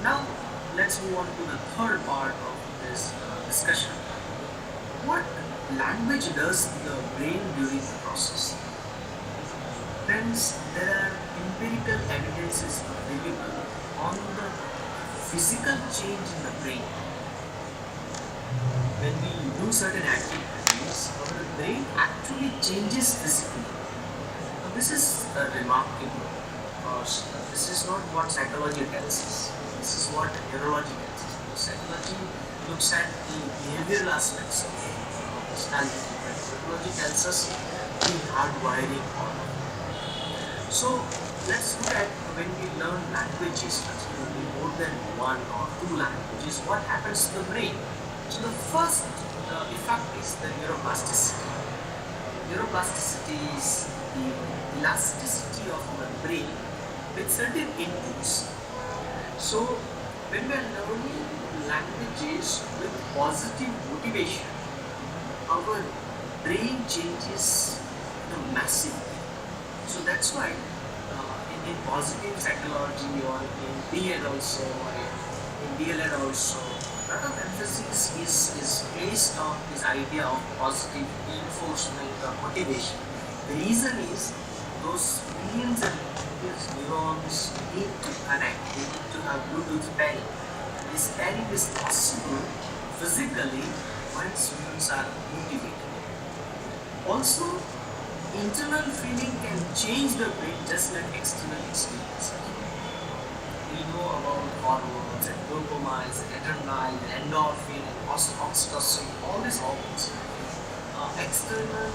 Now let's move on to the third part of this discussion. What language does to the brain during the process? Friends, there are empirical evidences available on the physical change in the brain. When we do certain activities, our brain actually changes physically. Now, this is remarkable because this is not what psychology tells us. This is what neurology tells us. Psychology looks at the behavioral aspects of personality, but neurology tells us the hardwiring on. So let's look at when we learn languages, particularly more than one or two languages, what happens to the brain? So the first effect is the neuroplasticity. Neuroplasticity is the elasticity of our brain with certain inputs. So when we are learning languages with positive motivation, our brain changes massively. So that's why in positive psychology, or in BL also, or in DLED also, a lot of emphasis is placed on this idea of positive reinforcement or motivation. The reason is those millions and millions of neurons need to connect, they need to have Bluetooth pairing. This pairing is possible physically when students are motivated. Also, internal feeling can change the brain just like external experience. We know about hormones and dopamine and adrenaline and endorphin and oxytocin, all these hormones. External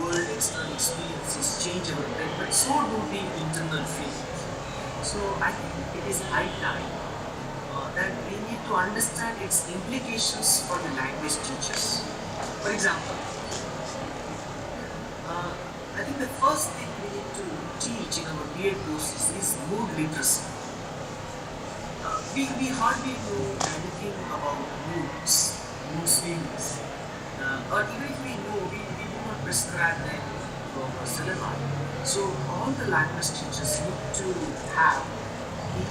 world, external experiences change our brain, but so do the internal feelings. So I think it is high time that we need to understand its implications for the language teachers. For example, I think the first thing we need to teach in our BA courses is mood literacy. We hardly know anything about moods, mood swings. Or even if we know, we do not prescribe them from our syllabi. So all the language teachers need to have the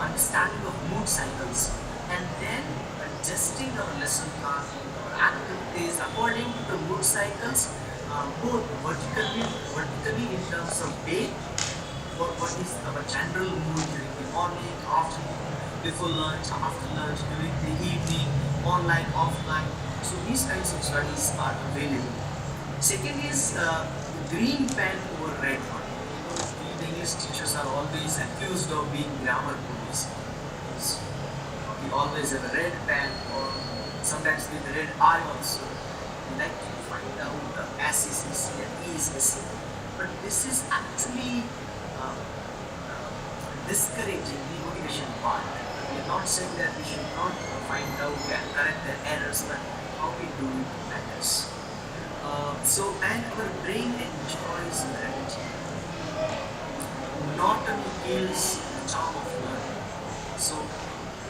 understanding of mood cycles, and then adjusting our lesson planning or activities according to the mood cycles, both vertically in terms of day, what is our general mood during the morning, afternoon, before lunch, after lunch, during the evening, online, offline. So these kinds of studies are available. Second is green pen over red one. The English teachers are always accused of being grammar police. We always have a red pen, or sometimes with a red eye also. We like to find out the S is missing and E is missing. But this is actually discouraging the motivation part. We are not saying that we should not find out and correct the errors, but how we do it matters. And our brain enjoys learning. Monotony kills the charm of learning. So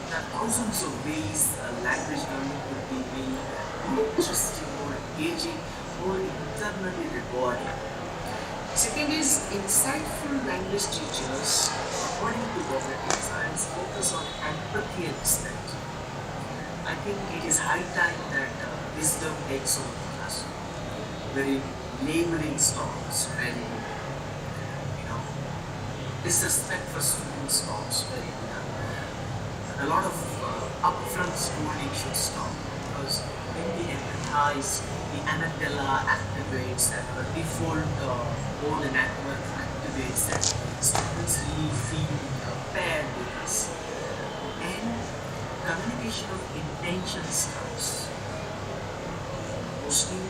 there are thousands of ways language learning could be made more interesting, more engaging, more internally rewarding. Second is insightful language teachers, according to cognitive science, focus on empathy and respect. I think it is high time that wisdom takes over the classroom, wherein labeling stops, when disrespect for students stops, wherein a lot of upfront schooling should stop, because when we empathize, the amygdala activates and our default mode and network activates, and students really feel paired with us. And communication of intention starts. Mostly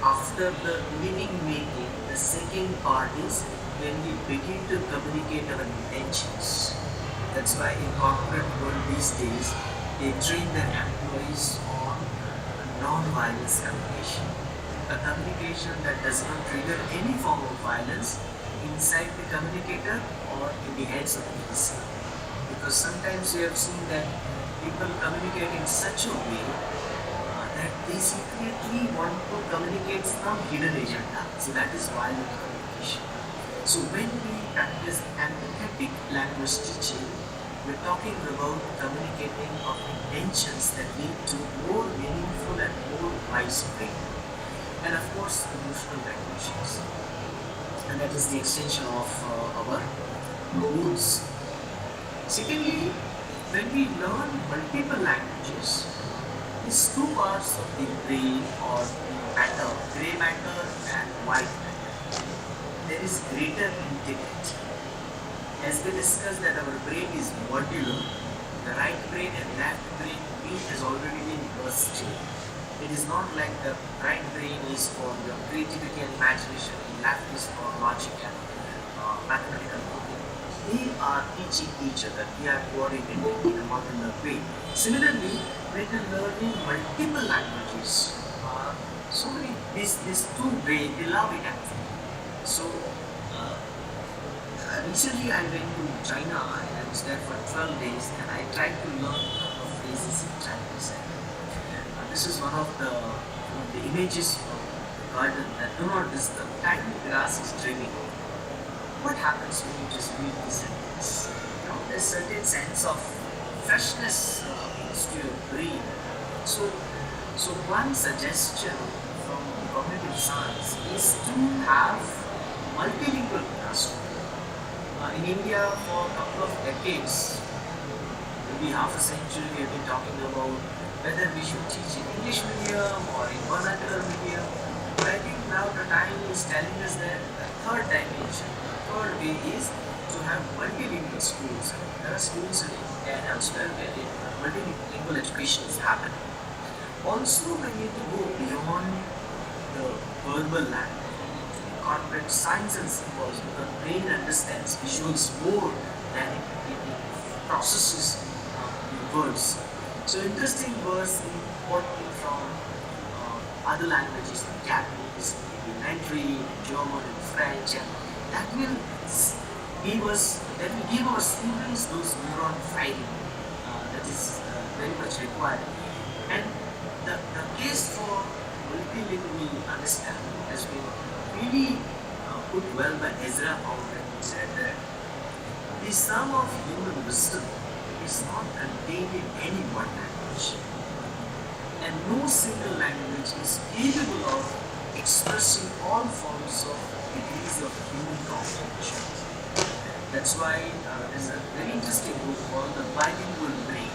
after the meaning making, the second part is when we begin to communicate our intentions. That's why in corporate world these days, they train their employees on non-violence communication. A communication that does not trigger any form of violence inside the communicator or in the heads of the listener. Because sometimes we have seen that people communicate in such a way that they secretly want to communicate some hidden agenda. So that is violent communication. So when we practice empathetic language teaching, we're talking about communicating of intentions that lead to more meaningful and more widespread. And of course, emotional regulations. And that is the extension of our rules. Secondly, when we learn multiple languages, these two parts of the brain or the matter, gray matter and white matter, there is greater integrity. As we discussed that our brain is modular, the right brain and left brain each has already been bursted. It is not like the right brain is for your creativity and imagination, the left is for logic and mathematical thinking. They are teaching each other, they are coordinated in a modular way. Similarly, when you're learning multiple languages, so many, these two brains, they love it actually. So, recently I went to China and I was there for 12 days and I tried to learn a couple of phrases in Chinese. And this is one of the images of the garden that do not disturb. Tiny grass is trimming. What happens when you just read this sentence? There's a certain sense of freshness into your brain. So one suggestion from the cognitive science is to have multilingual classroom. In India, for a couple of decades, maybe half a century, we have been talking about whether we should teach in English medium or in vernacular medium. But I think now the time is telling us that the third dimension, the third way is to have multilingual schools. There are schools in India and elsewhere where multilingual education is happening. Also, we need to go beyond the verbal language. Corporate signs and symbols, because the brain understands visuals more than it processes words. So interesting words imported from other languages like Japanese, Mandarin, German, and French, and that will give our students those neuron firing that is very much required. And the case for multilingual understanding has been really put well by Ezra Pound, who said that the sum of human wisdom is not contained in any one language, and no single language is capable of expressing all forms of degrees of human comprehension. That's why there's a very interesting book called The Bilingual Brain.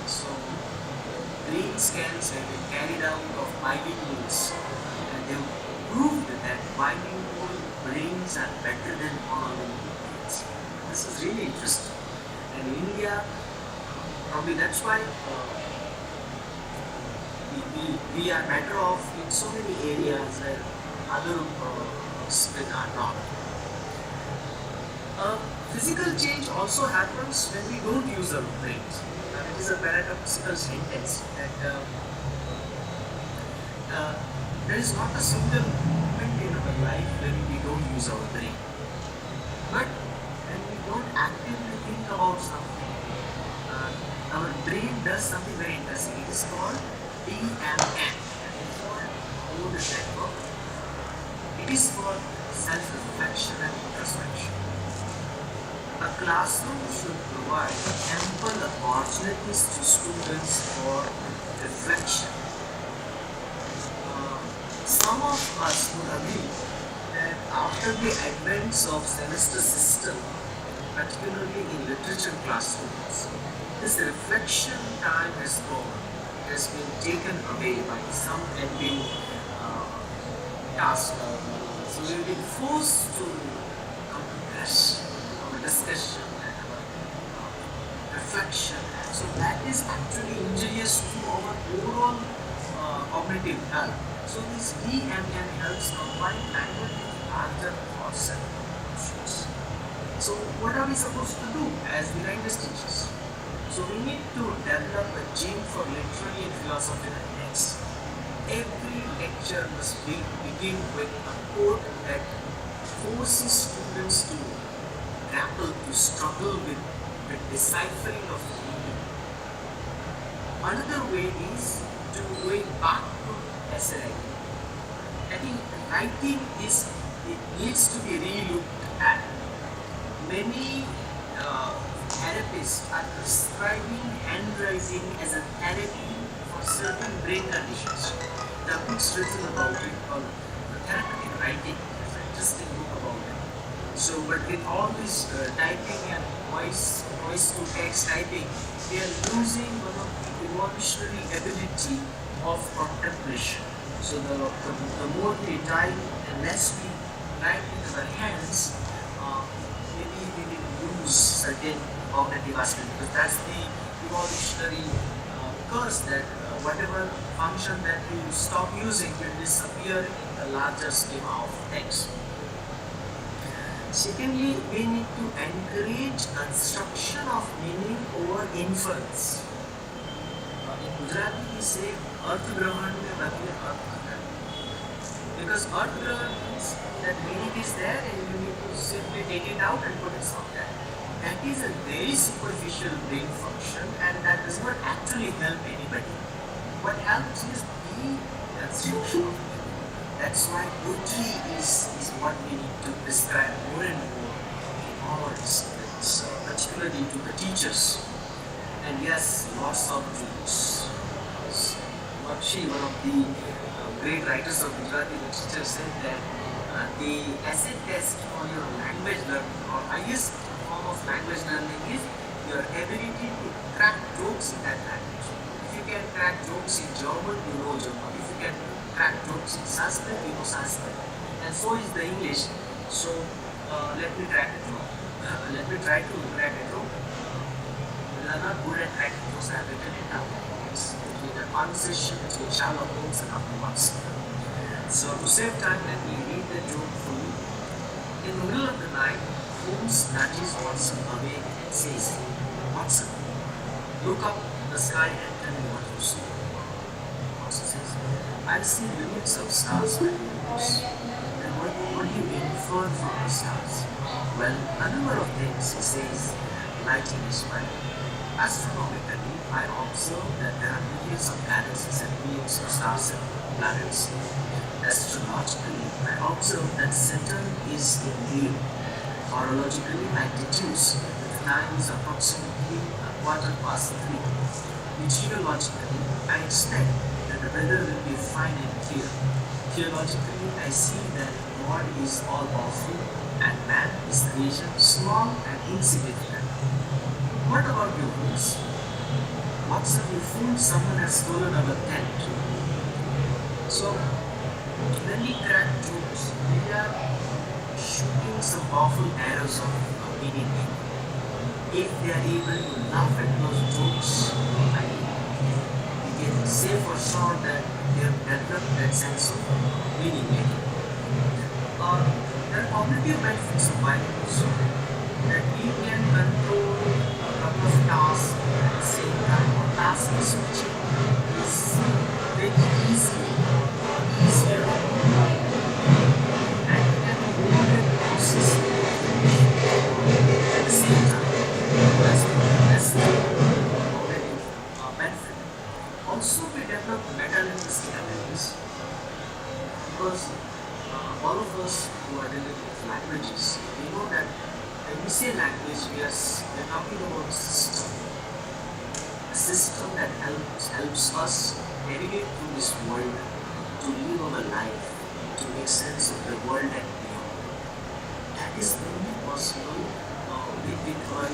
So brain scans have been carried out of bilinguals, and they've proved that bilingual brains are better than monolingual brains. This is really interesting. And in India, probably that's why we are better off in so many areas where other disciplines are not. Physical change also happens when we don't use our brains. It is a paradoxical sentence that there is not a single moment in our life when we don't use our brain. But when we don't actively think about something, our brain does something very interesting. It is called DMN, default mode network. It is for self-reflection and introspection. A classroom should provide ample opportunities to students for reflection. Some of us would agree that after the advent of semester system, particularly in literature classrooms, this reflection time has gone. It has been taken away by some admin task. So we've been forced to compress our discussion and our reflection. So that is actually injurious to our overall cognitive health. So this EMM helps combine language with larger thoughts and emotions. So what are we supposed to do as the language teachers? So we need to develop a gene for literary and philosophical text. Every lecture must begin with a quote that forces students to grapple, to struggle with the deciphering of meaning. Another way is to going back to essay writing. I think writing it needs to be re-looked at. Many therapists are prescribing handwriting as a therapy for certain brain conditions. There are books written about it called The Therapeutic Writing. There's an interesting book about it. So, but with all this typing and voice to text typing, they are losing one of the evolutionary ability of contemplation. So the more we type and less we write with our hands, maybe we will lose certain cognitive aspects, because that's the evolutionary curse that whatever function that you stop using will disappear in the larger schema of text. Secondly, we need to encourage construction of meaning over inference. In Gujarati we say Arthgrahan mein badle Arthgrahan. Because Arthgrahan means that meaning is there and you need to simply take it out and put it somewhere. That is a very superficial brain function and that does not actually help anybody. What helps is the construction of meaning. That's why poetry is what we need to prescribe more and more in all disciplines, particularly to the teachers. And yes, lots of jokes. Bakshi, one of the great writers of Gujarati literature, said that the acid test for your language learning, or highest form of language learning, is your ability to crack jokes in that language. If you can crack jokes in German, you know German. If you can crack jokes in Sanskrit, you know Sanskrit. And so is the English. So let me crack a joke. Let me try to crack a joke. We are not good at cracking jokes. I have written it down. It's between a conversation between Sherlock Holmes and Dr. Watson. So to save time, let me read the joke fully. In the middle of the night, Holmes nudges Watson awake and says, "Watson, look up the sky and tell me what you see." Watson says, "I see millions of stars by the universe. And what do you infer from the stars?" "Well, a number of things," he says, lighting his pipe. "Astronomically, I observe that there are millions of galaxies and millions of stars and planets. Astrologically, I observe that Saturn is in Leo. Horologically, I deduce that the time is approximately 3:15. Meteorologically, I expect that the weather will be fine and clear. Theologically, I see that God is all powerful and man is creation small and insignificant. What about you, Holmes? Watson, you fool, someone has stolen our tent." So, when we crack jokes, we are shooting some powerful arrows of meaning. If they are able to laugh at those jokes, we can say for sure that they have developed that sense of meaning making. There are cognitive benefits of writing also, that we can control a couple of tasks at the same time, or task switching is very easier, and we can move and process at the same time. That's the cognitive benefit. Also, we develop meta-linguistic abilities, because all of us who are dealing with languages, we know that when we say language, we're talking about a system that helps us navigate through this world, to live our life, to make sense of the world and beyond. That is only possible with a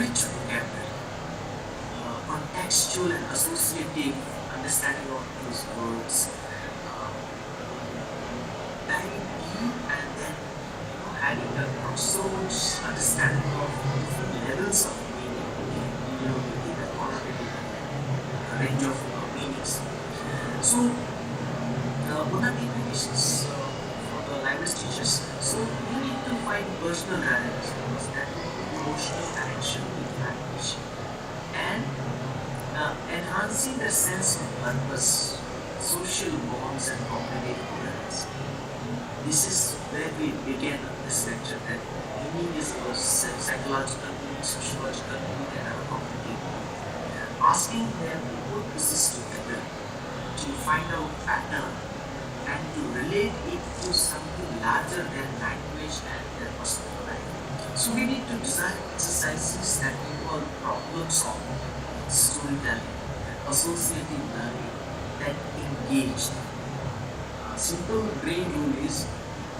rich vocabulary, contextual and associative understanding of these words, diving deep and then having a so much understanding of different levels of meaning, within the qualitative range of meanings. So, what are the implications for the language teachers? So, you need to find personal narratives that emotional connection with language and enhancing their sense of purpose, social bonds, and cognitive awareness. This is where we began this lecture, that meaning is a psychological need, sociological need, and a cognitive need. Asking them to put pieces together to find out pattern and to relate it to something larger than language and their personal life. So we need to design exercises that involve problem solving, storytelling, associative learning that engage them. Simple brain rule is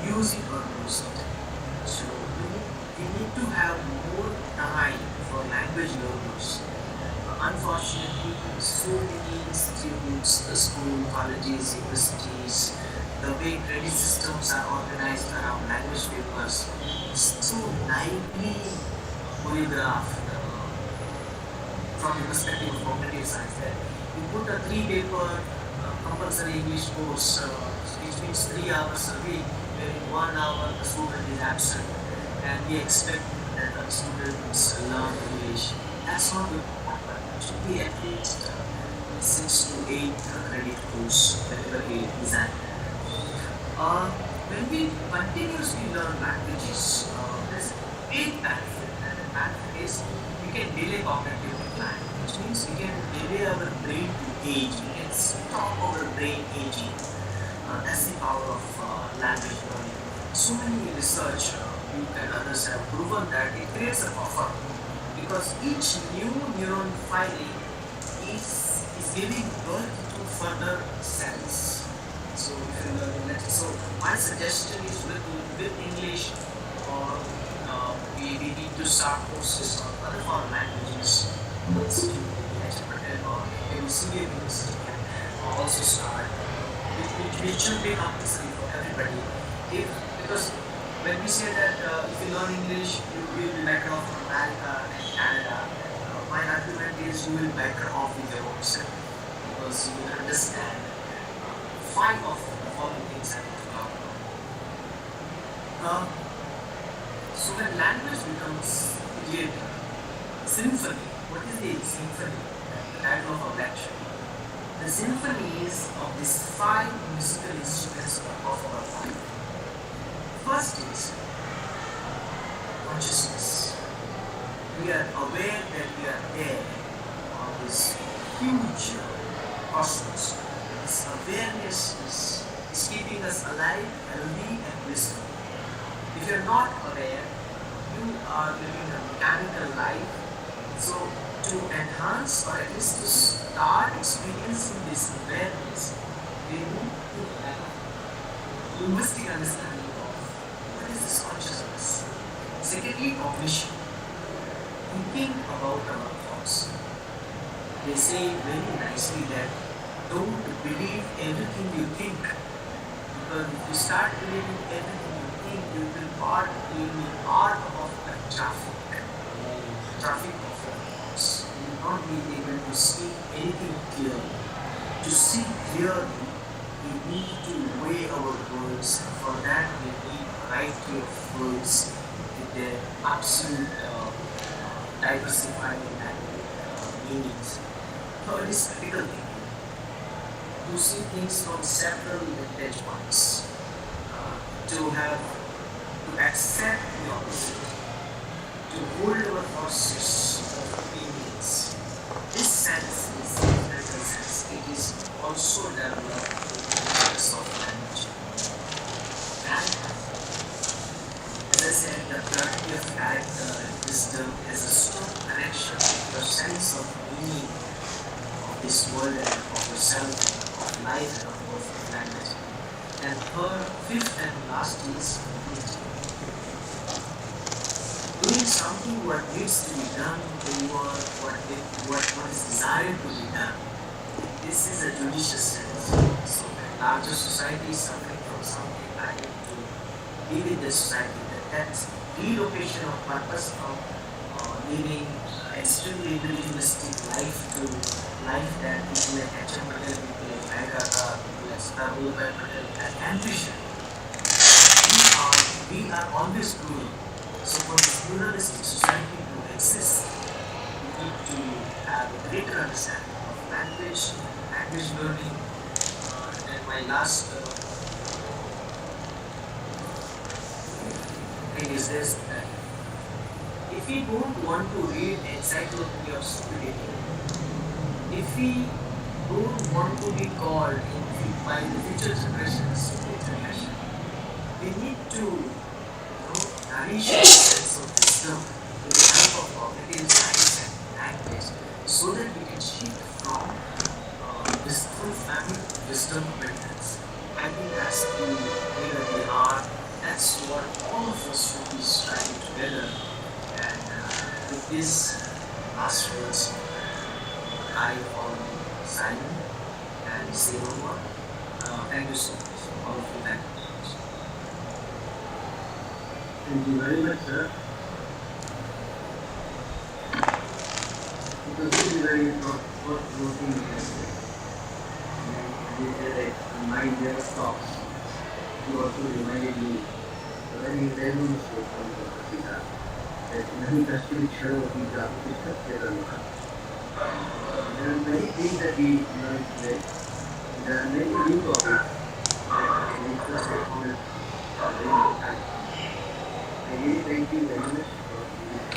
use it or lose it. So we need to have more time for language learners. Unfortunately, so many institutes, the school, colleges, universities, the way credit systems are organized around language papers, so naively choreographed from the perspective of cognitive science. That you put a 3-paper compulsory English course, which means 3 hours a week, where in 1 hour the student is absent, and we expect that the students learn English. That's not going to happen. It should be at least 6 to 8 credit course wherever we design. When we continuously learn languages, there's a big benefit, and the benefit is we can delay cognitive decline, which means we can delay our brain to age, we can stop our brain aging. That's the power of language learning. So many research, you and others have proven that it creates a buffer, because each new neuron firing is giving birth to further cells. So if you learn English, so my suggestion is with English, or we need to start courses on other foreign languages. Patel or ABCD University can also start, which should be compulsory for everybody. Because when we say that if you learn English, you will be better off in America and Canada, my argument is you will be better off with your own self, because you will understand 5 of the following things I need to talk about. So when language becomes theater, symphony, what is the symphony? The title of our lecture. The symphony is of these 5 musical instruments of our life. First is consciousness. We are aware that we are there on this huge cosmos. This awareness is keeping us alive, healthy, and blissful. If you are not aware, you are living a mechanical life. So to enhance, or at least to start experiencing this awareness, we need to have linguistic understanding of what is this consciousness. Secondly, cognition. Thinking about our thoughts. They say very nicely that don't believe everything you think, because if you start believing everything you think, you will be part of the traffic of your thoughts. You will not be able to see anything clearly. To see clearly, we need to weigh our words. For that, we need variety of words with their absolute diversifying meanings. Third is critical thinking. To see things from several vantage points, to accept the opposite, to hold our forces of opinions. This sense is a critical sense. It is also developed in the process of language. character. As I said, the plurality of character and wisdom has a strong connection with your sense of meaning of this world and of yourself, of life and of course of language. And third, fifth and last is humility. Doing something what needs to be done over what is desired to be done. This is a judicious sense. So when larger society is suffering from something, I need to live in the society. That's relocation of purpose from living extremely individualistic life to life that people like HMPIETR, people like Patel, people like Patel have ambition. We are always growing. So for this pluralistic society to exist, we need to have a greater understanding of language learning. And my last thing is this, that if we don't want to read Encyclopedia of Stupidity, if we don't want to be called by the future generations stupid generation, we need to nourish a sense of wisdom with the help of cognitive science and language, so that we can shift from wistful family to wisdom abundance. I think that's the way that we are. That's what all of us should be striving together. And with this last words, I fall silent and say no more. Thank you so much. All of you, thank you. Thank you very much, sir. It was really very thought-provoking. And you said that the mind never stops. You also reminded me a very well-known story from the Gita that nahi kashmiri chharo gita krishna kedana. There are many things that we learn today. There are many new topics that we discuss on a very time. I really thank you very much for this.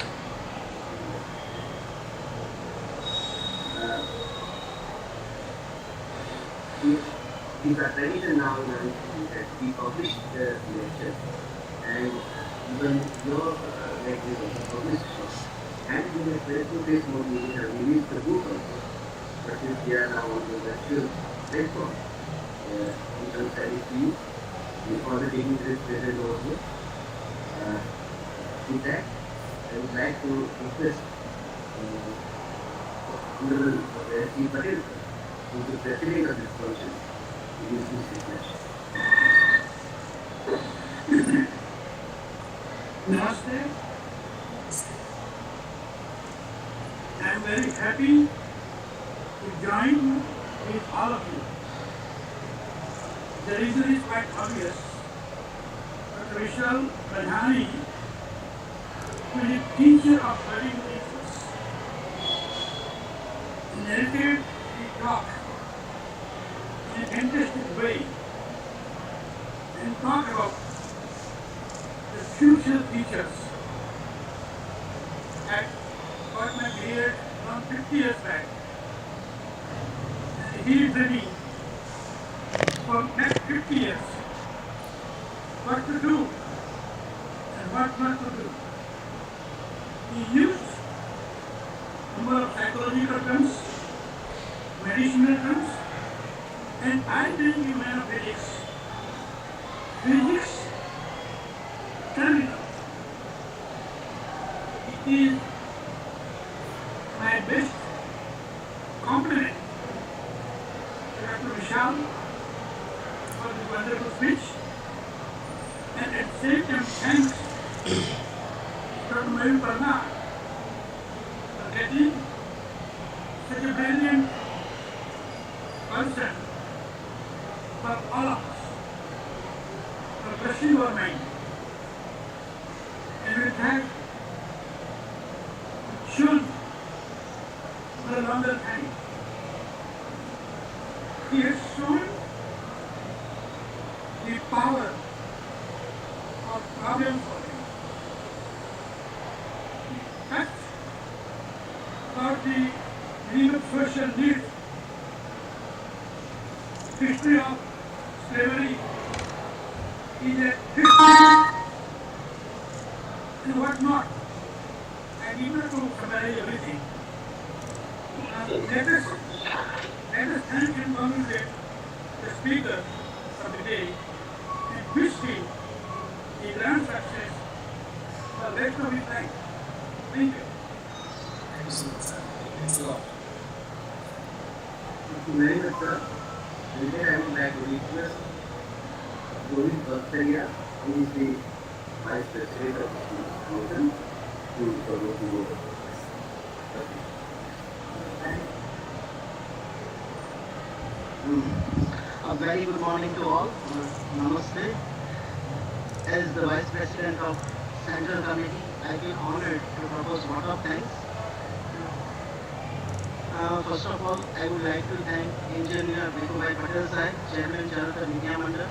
It is a tradition now in our institute that we publish the lecture, and even your lecture was published. And in a face-to-face mode, we have released the book also. But since we are now on the virtual platform, we can send it to you. We already taking this present also. With that, I would like to request Honorable Vishal Bhadani, who is the president of this function, to use this signature. Namaste. I am very happy to join with all of you. The reason is quite obvious. Dr. Vishal Bhadani, who is a teacher of budding teachers, narrated the talk in an interesting way and talk about the future teachers at what my period from 50 years back. And he is ready for next 50 years what to do and what not to do. He used a number of psychological terms, medicinal terms, and I bring you mathematics, physics, terminal. It is my best compliment to Dr. Vishal for the wonderful speech, and at the same time thanks Dr. Parna for getting such a brilliant person for all of us, for brushing our mind. And with that, it should for a longer time. He has shown the power of problem solving. He touched about the meaning of social need, history of slavery, is a history and what not. And even to summarize everything, let us thank and congratulate the speaker of the day and wish him a grand success for the rest of his life. Thank you. Thank you so much, sir. Thanks a lot. Thank you very much, sir. And then I would like to request Govind Bhattaria, who is the Vice President of the Council, to promote the board. A very good morning to all. Namaste. As the Vice President of Central Committee, I feel honored to propose vote of thanks. First of all, I would like to thank Engineer Patel Sahib, Chairman Charter Vidya Mandal,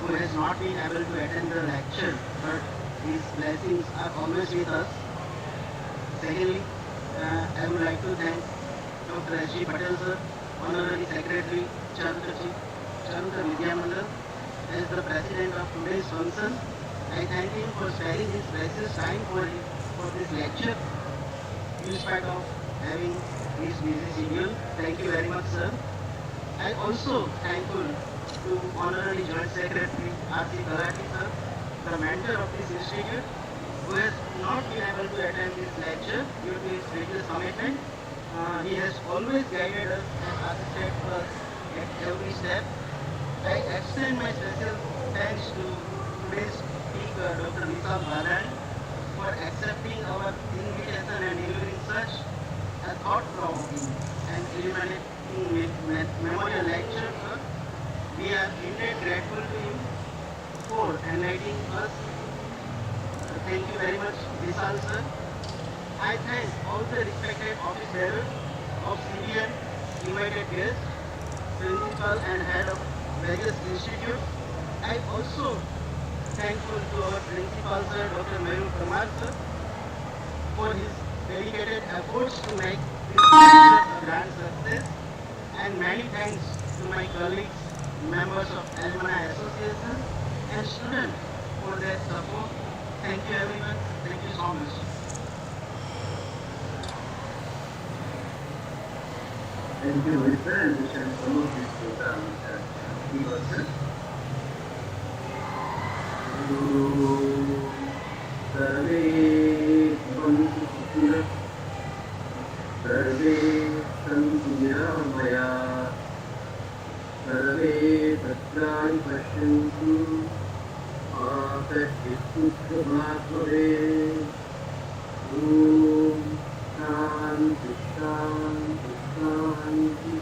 who has not been able to attend the lecture, but his blessings are always with us. Secondly, I would like to thank Dr. S.G. Patel sir, Honorary Secretary, Charter Vidya Mandal, as the President of today's function. I thank him for sparing his precious time for this lecture, in spite of having his busy schedule. Thank you very much, sir. I also thankful to Honorary Joint Secretary R.C. Karati, sir, the mentor of this institute, who has not been able to attend this lecture due to his previous commitment. He has always guided us and assisted us at every step. I extend my special thanks to today's speaker, Dr. Vishal Bhadani, for accepting our invitation and delivering such a thought-provoking and illuminating memorial lecture. Sir. We are indeed grateful to him for enlightening us. Thank you very much, Vishal sir. I thank all the respected office bearers of CBN, invited guests, principal and head of various institutes. I also thankful to our principal sir, Dr. Mayur Kumar sir, for his dedicated efforts to make this lecture a grand success. And many thanks to my colleagues, members of Alumni Association and students for their support. Thank you everyone. Thank you so much. Thank you, Mr. And we shall promote this program, Mr. Sir. Sarve Bhantu Sarve Santu Niramaya Sarve Bhadrani Pashyantu Akashittu Bhagavate Om Shanti Shanti Shanti.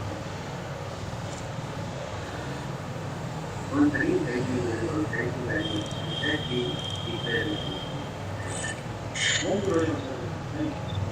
Once again, thank you very much. Thank you very much. Thank you. Be very much. Thank you very much, sir. Thank you.